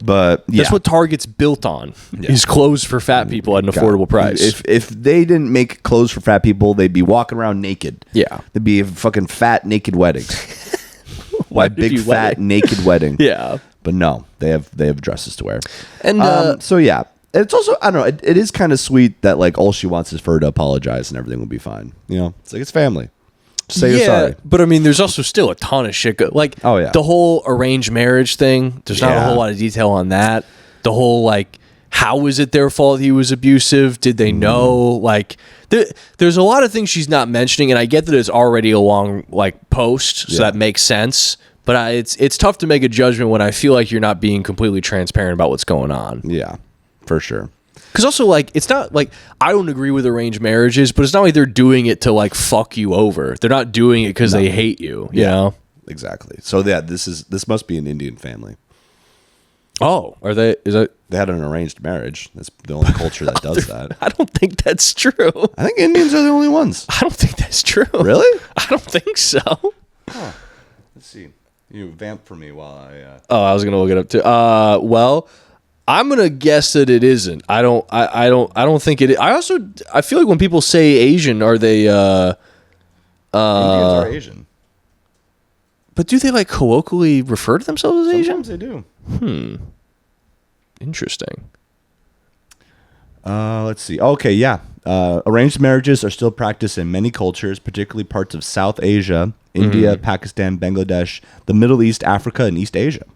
But that's what Target's built on. Is clothes for fat people at an affordable price. If they didn't make clothes for fat people, they'd be walking around naked. Yeah, there'd be fucking fat naked weddings. Why big fat naked wedding? Yeah, but no, they have dresses to wear. And so yeah, it's also I don't know. It is kind of sweet that like all she wants is for her to apologize and everything will be fine. It's like it's family. Say you're sorry. But I mean, there's also still a ton of shit. The whole arranged marriage thing. There's not a whole lot of detail on that. The whole like, how is it their fault he was abusive? Did they know? Like, there's a lot of things she's not mentioning, and I get that it's already a long like post, so that makes sense. But it's tough to make a judgment when I feel like you're not being completely transparent about what's going on. Yeah, for sure. Because also, like, it's not like I don't agree with arranged marriages, but it's not like they're doing it to like fuck you over. They're not doing it because they hate you. You know exactly. So this must be an Indian family. Oh, are they? Is that they had an arranged marriage? That's the only culture that does that. I don't think that's true. I think Indians are the only ones. I don't think that's true. Really? I don't think so. Huh. Let's see. You vamp for me while I. I was gonna look it up too. Well. I'm gonna guess that it isn't. I don't think it is. I feel like when people say Asian, are they Indians are Asian. But do they like colloquially refer to themselves as Asian? Sometimes they do. Interesting. Let's see. Okay, yeah. Arranged marriages are still practiced in many cultures, particularly parts of South Asia, India, Pakistan, Bangladesh, the Middle East, Africa, and East Asia.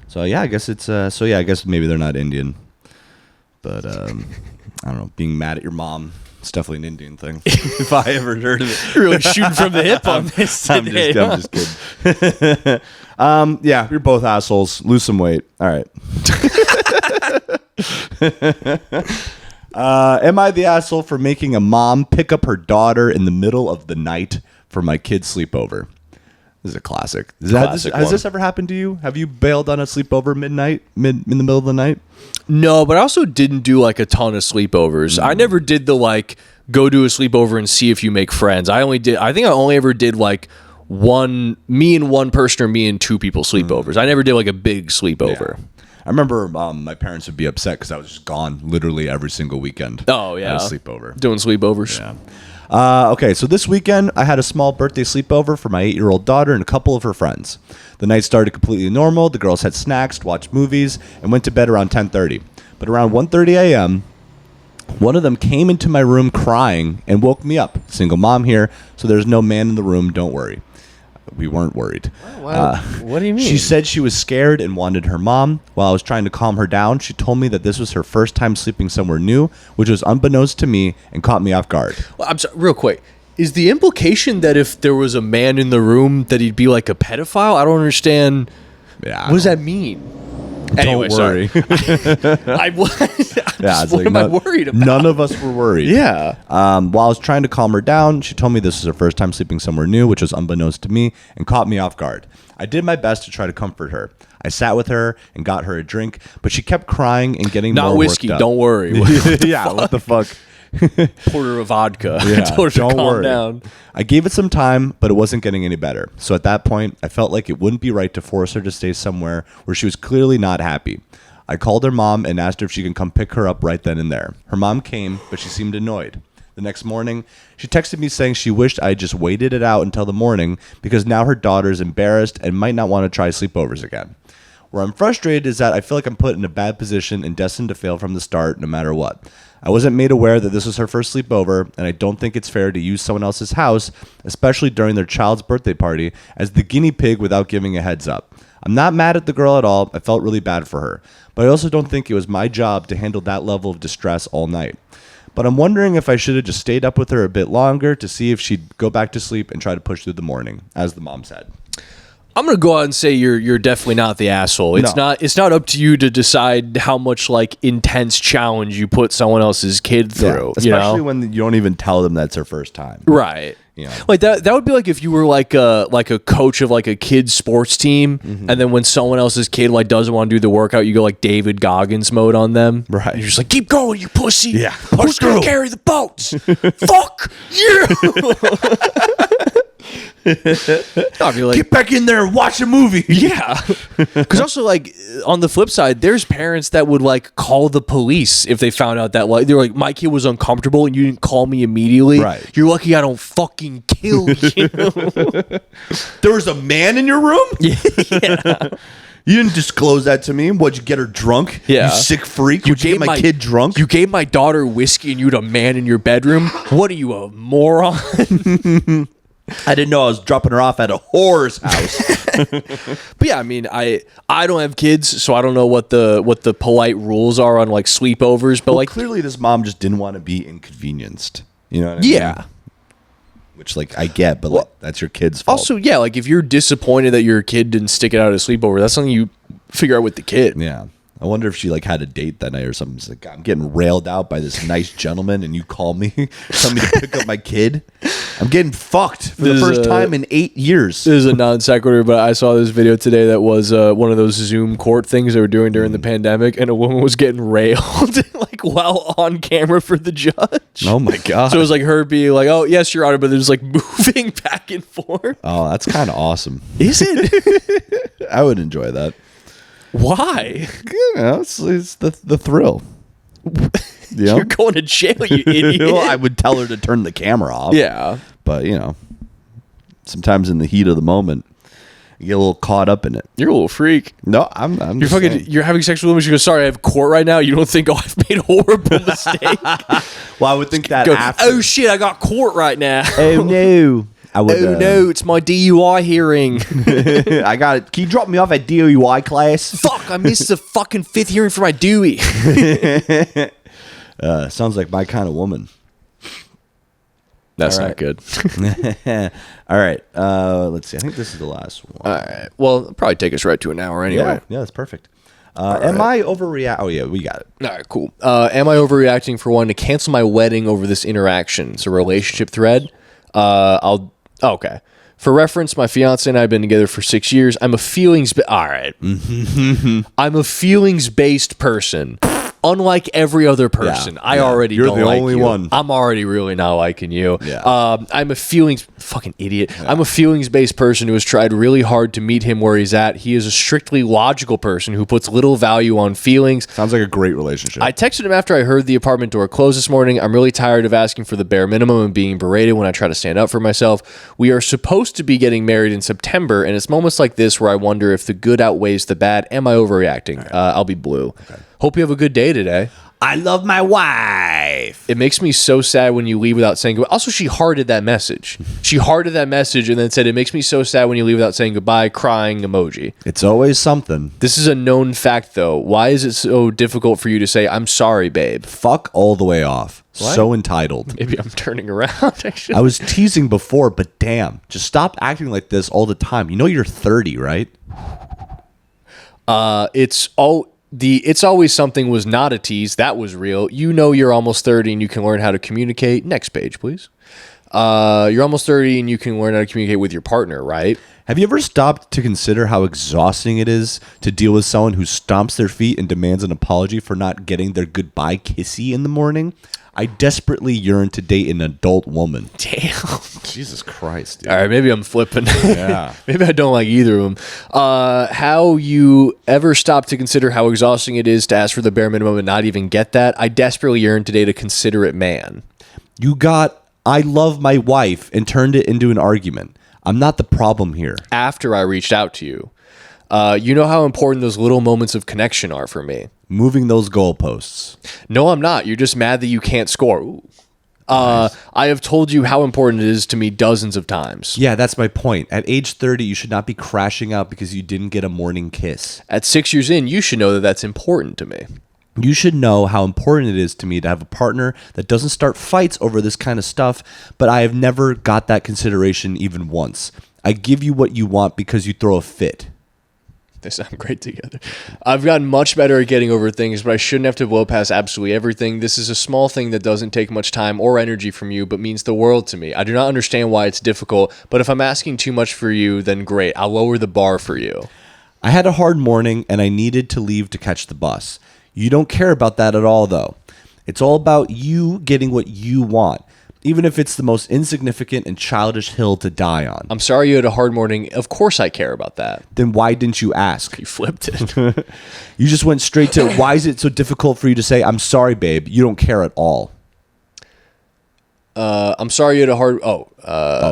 So yeah, I guess it's I guess maybe they're not Indian, but I don't know. Being mad at your mom, it's definitely an Indian thing. If I ever heard of it, you're really shooting from the hip on this today. I'm just kidding. Yeah, you're both assholes. Lose some weight. All right. Am I the asshole for making a mom pick up her daughter in the middle of the night for my kid's sleepover? This is a classic. Has this ever happened to you? Have you bailed on a sleepover in the middle of the night? No, but I also didn't do like a ton of sleepovers. I never did the like go do a sleepover and see if you make friends. I think I only ever did like me and one person or me and two people sleepovers. I never did like a big sleepover. Yeah. I remember my parents would be upset because I was just gone literally every single weekend. Oh yeah, at a sleepover. Doing sleepovers. Yeah. Okay, so this weekend I had a small birthday sleepover for my 8-year-old daughter and a couple of her friends. The night started completely normal. The girls had snacks, watched movies, and went to bed around 10:30. But around 1:30 a.m., One of them came into my room crying and woke me up. Single mom here, so there's no man in the room. Don't worry. We weren't worried. What do you mean? She said she was scared and wanted her mom. While I was trying to calm her down, she told me that this was her first time sleeping somewhere new, which was unbeknownst to me and caught me off guard. Well, I'm sorry, real quick. Is the implication that if there was a man in the room that he'd be like a pedophile? I don't understand. Yeah. What does that mean? Anyway, Don't worry. What am I worried about? None of us were worried. Yeah. While I was trying to calm her down, she told me this was her first time sleeping somewhere new, which was unbeknownst to me, and caught me off guard. I did my best to try to comfort her. I sat with her and got her a drink, but she kept crying and getting Not more whiskey. worked up. Don't worry. Yeah, what the fuck? Poured her a vodka. Yeah, Told her to don't calm worry. down. I gave it some time, but it wasn't getting any better. So at that point, I felt like it wouldn't be right to force her to stay somewhere where she was clearly not happy. I called her mom and asked her if she can come pick her up right then and there. Her mom came, but she seemed annoyed. The next morning, she texted me saying she wished I just waited it out until the morning because now her daughter's embarrassed and might not want to try sleepovers again. Where I'm frustrated is that I feel like I'm put in a bad position and destined to fail from the start no matter what. I wasn't made aware that this was her first sleepover, and I don't think it's fair to use someone else's house, especially during their child's birthday party, as the guinea pig without giving a heads up. I'm not mad at the girl at all. I felt really bad for her. But I also don't think it was my job to handle that level of distress all night. But I'm wondering if I should have just stayed up with her a bit longer to see if she'd go back to sleep and try to push through the morning, as the mom said. I'm gonna go out and say you're definitely not the asshole. It's not up to you to decide how much like intense challenge you put someone else's kid through. Especially when you don't even tell them that's her first time. Right. You know. Like that would be like if you were like a coach of like a kid's sports team, and then when someone else's kid like doesn't want to do the workout, you go like David Goggins mode on them. Right. You're just like, keep going, you pussy. Yeah. Who's gonna carry the boats? Fuck you. I'll be like, Get back in there and watch a movie. yeah. Because also, like, on the flip side, there's parents that would, like, call the police if they found out that, like, they're like, my kid was uncomfortable and you didn't call me immediately. Right. You're lucky I don't fucking kill you. There was a man in your room? Yeah. You didn't disclose that to me. What'd you get her drunk? Yeah. You sick freak? Would you get my kid drunk? You gave my daughter whiskey and you had a man in your bedroom? What are you, a moron? I didn't know I was dropping her off at a whore's house. But yeah, I mean, I don't have kids, so I don't know what the polite rules are on like sleepovers. But like, clearly, this mom just didn't want to be inconvenienced. You know what I yeah. mean? Which, like, I get, but like, that's your kid's fault. Also, yeah, like if you're disappointed that your kid didn't stick it out at a sleepover, that's something you figure out with the kid. Yeah. I wonder if she like had a date that night or something. She's like, I'm getting railed out by this nice gentleman, and you call me, tell me to pick up my kid. I'm getting fucked for the first time in 8 years. This is a non sequitur, but I saw this video today that was one of those Zoom court things they were doing during the pandemic, and a woman was getting railed like while on camera for the judge. Oh my god! So it was like her being like, "Oh yes, Your Honor," but there's like moving back and forth. Oh, that's kind of awesome. Is it? I would enjoy that. Why? You know, it's the thrill. Yeah. You're going to jail, you idiot. Well, I would tell her to turn the camera off. Yeah. But, you know, sometimes in the heat of the moment, you get a little caught up in it. You're a little freak. No, I'm You're just fucking. saying. You're having sex with a woman. She goes, "Sorry, I have court right now." You don't think, "Oh, I've made a horrible mistake." Well, I would think that Go, after. "Oh shit, I got court right now." Oh, no. I would, Oh no, it's my DUI hearing. I got it. Can you drop me off at DUI class? Fuck, I missed the fucking fifth hearing for my Dewey. Sounds like my kind of woman. That's All not right. good. All right. Let's see. I think this is the last one. All right. Well, it'll probably take us right to an hour anyway. Yeah, that's perfect. Am I overreact? Oh, yeah, we got it. All right, cool. Am I overreacting for wanting to cancel my wedding over this interaction? It's a relationship thread. Okay. For reference, my fiance and I have been together for 6 years. I'm a feelings... All right. I'm a feelings-based person. Unlike every other person, Yeah, I already you're don't the like only you. one. I'm already really not liking you. Yeah. I'm a feelings... Fucking idiot. Yeah. I'm a feelings-based person who has tried really hard to meet him where he's at. He is a strictly logical person who puts little value on feelings. Sounds like a great relationship. I texted him after I heard the apartment door close this morning. I'm really tired of asking for the bare minimum and being berated when I try to stand up for myself. We are supposed to be getting married in September, and it's moments like this where I wonder if the good outweighs the bad. Am I overreacting? Right. I'll be blue. Okay. Hope you have a good day today. I love my wife. It makes me so sad when you leave without saying goodbye. Also, she hearted that message. She hearted that message and then said, it makes me so sad when you leave without saying goodbye, crying emoji. It's always something. This is a known fact, though. Why is it so difficult for you to say, I'm sorry, babe? Fuck all the way off. What? So entitled. Maybe I'm turning around, actually. I was teasing before, but damn. Just stop acting like this all the time. You know you're 30, right? It's always something was not a tease. That was real. You know you're almost 30 and you can learn how to communicate. Next page, please. You're almost 30 and you can learn how to communicate with your partner, right? Have you ever stopped to consider how exhausting it is to deal with someone who stomps their feet and demands an apology for not getting their goodbye kissy in the morning? I desperately yearn to date an adult woman. Damn. Jesus Christ, dude. All right, maybe I'm flipping. Yeah. Maybe I don't like either of them. How you ever stop to consider how exhausting it is to ask for the bare minimum and not even get that? I desperately yearn today to considerate man. You got, I love my wife, and turned it into an argument. I'm not the problem here. After I reached out to you. You know how important those little moments of connection are for me. Moving those goalposts. No, I'm not. You're just mad that you can't score. Ooh. Nice. I have told you how important it is to me dozens of times. Yeah, that's my point. At age 30, you should not be crashing out because you didn't get a morning kiss. At 6 years in, you should know that that's important to me. You should know how important it is to me to have a partner that doesn't start fights over this kind of stuff, but I have never got that consideration even once. I give you what you want because you throw a fit. They sound great together. I've gotten much better at getting over things, but I shouldn't have to blow past absolutely everything. This is a small thing that doesn't take much time or energy from you, but means the world to me. I do not understand why it's difficult, but if I'm asking too much for you, then great. I'll lower the bar for you. I had a hard morning and I needed to leave to catch the bus. You don't care about that at all, though. It's all about you getting what you want, even if it's the most insignificant and childish hill to die on. I'm sorry you had a hard morning. Of course I care about that. Then why didn't you ask? You flipped it. You just went straight to, why is it so difficult for you to say, I'm sorry, babe, you don't care at all? I'm sorry you had a hard...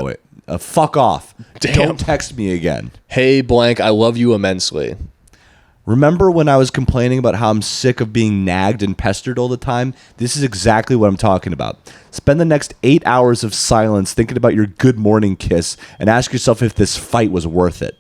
wait. Fuck off. Damn. Don't text me again. Hey, blank, I love you immensely. Remember when I was complaining about how I'm sick of being nagged and pestered all the time? This is exactly what I'm talking about. Spend the next 8 hours of silence thinking about your good morning kiss and ask yourself if this fight was worth it.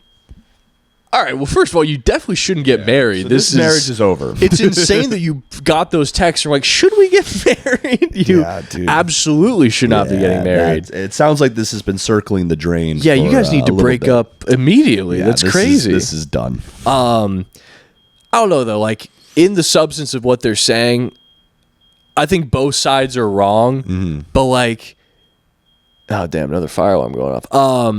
All right, well, first of all, you definitely shouldn't get married. So this marriage is over. It's insane that you got those texts and were like, should we get married? You absolutely should not be getting married. It sounds like this has been circling the drain. Yeah, you guys need to break up immediately. That's crazy. This is done. I don't know, though. Like, in the substance of what they're saying, I think both sides are wrong. But, like, oh, damn, another fire alarm going off. I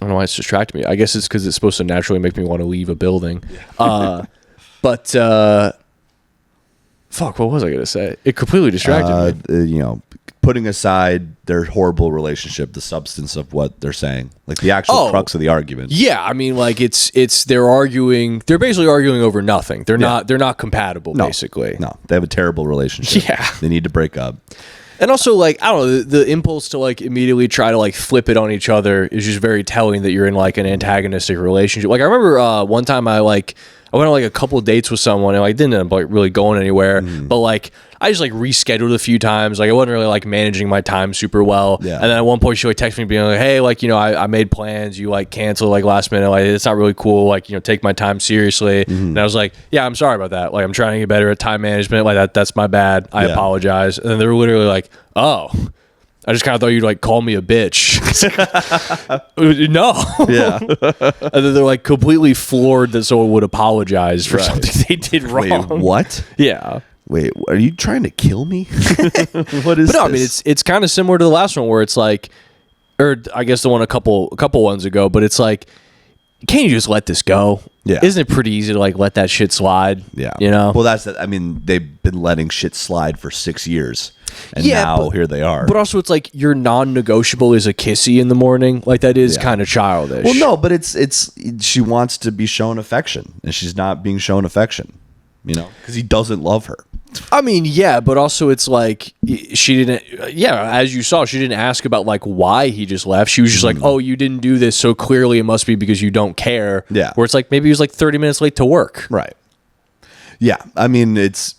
don't know why it's distracting me. I guess it's because it's supposed to naturally make me want to leave a building. Fuck, what was I going to say? It completely distracted me. You know, putting aside their horrible relationship, the substance of what they're saying, like the actual crux of the argument. Yeah, I mean, like it's they're basically arguing over nothing. They're not compatible, basically. No, they have a terrible relationship. Yeah. They need to break up. And also, like, I don't know, the impulse to, like, immediately try to, like, flip it on each other is just very telling that you're in, like, an antagonistic relationship. Like, I remember one time I went on, like, a couple of dates with someone and, like, didn't end up, like, really going anywhere. But, like, I just, like, rescheduled a few times. Like, I wasn't really, like, managing my time super well. Yeah. And then at one point she, like, texted me being like, hey, like, you know, I made plans. You, like, canceled, like, last minute. Like, it's not really cool. Like, you know, take my time seriously. And I was like, yeah, I'm sorry about that. Like, I'm trying to get better at time management. Like, that's my bad. I apologize. And then they were literally like, oh, I just kind of thought you'd, like, call me a bitch. No. Yeah. And then they're, like, completely floored that someone would apologize for something they did wrong. Wait, what? Yeah. Wait, are you trying to kill me? What is But no, this? I mean, it's kind of similar to the last one where it's like, or I guess the one a couple ones ago, but it's like, can't you just let this go? Yeah. Isn't it pretty easy to, like, let that shit slide? Yeah. You know? Well, I mean, they've been letting shit slide for 6 years. And now here they are. But also, it's like your non-negotiable is a kissy in the morning. Like, that is kind of childish. Well, no, but it's she wants to be shown affection, and she's not being shown affection, you know, because he doesn't love her. I mean, yeah, but also it's like she didn't. Yeah, as you saw, she didn't ask about, like, why he just left. She was just like, "Oh, you didn't do this, so clearly it must be because you don't care." Yeah. Where it's like maybe he was like 30 minutes late to work. Right. Yeah, I mean, it's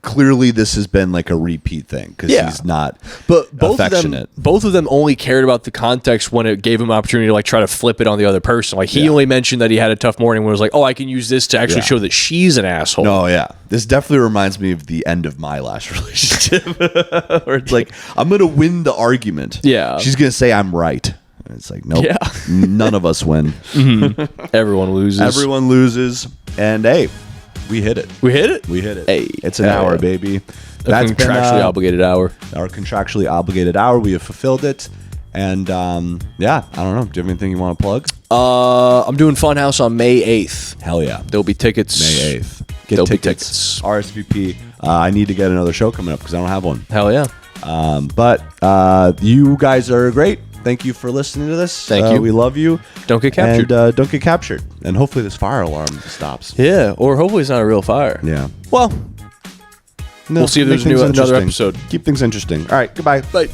clearly this has been like a repeat thing because he's not affectionate. Both of them only cared about the context when it gave him an opportunity to like try to flip it on the other person. Like he only mentioned that he had a tough morning when it was like, oh, I can use this to actually show that she's an asshole. No, yeah. This definitely reminds me of the end of my last relationship where it's like, I'm going to win the argument. Yeah. She's going to say I'm right. And it's like, nope, none of us win. Everyone loses. Everyone loses. And hey, we hit it. We hit it? We hit it. Hey. It's an hour, baby. That's contractually obligated hour. Our contractually obligated hour. We have fulfilled it. And yeah, I don't know. Do you have anything you want to plug? I'm doing Funhouse on May 8th. Hell yeah. There'll be tickets. May 8th. There'll be tickets. RSVP. I need to get another show coming up because I don't have one. Hell yeah. But you guys are great. Thank you for listening to this. Thank you. We love you. Don't get captured. And don't get captured. And hopefully this fire alarm stops. Yeah, or hopefully it's not a real fire. Yeah. Well, we'll see if there's another episode. Keep things interesting. All right. Goodbye. Bye.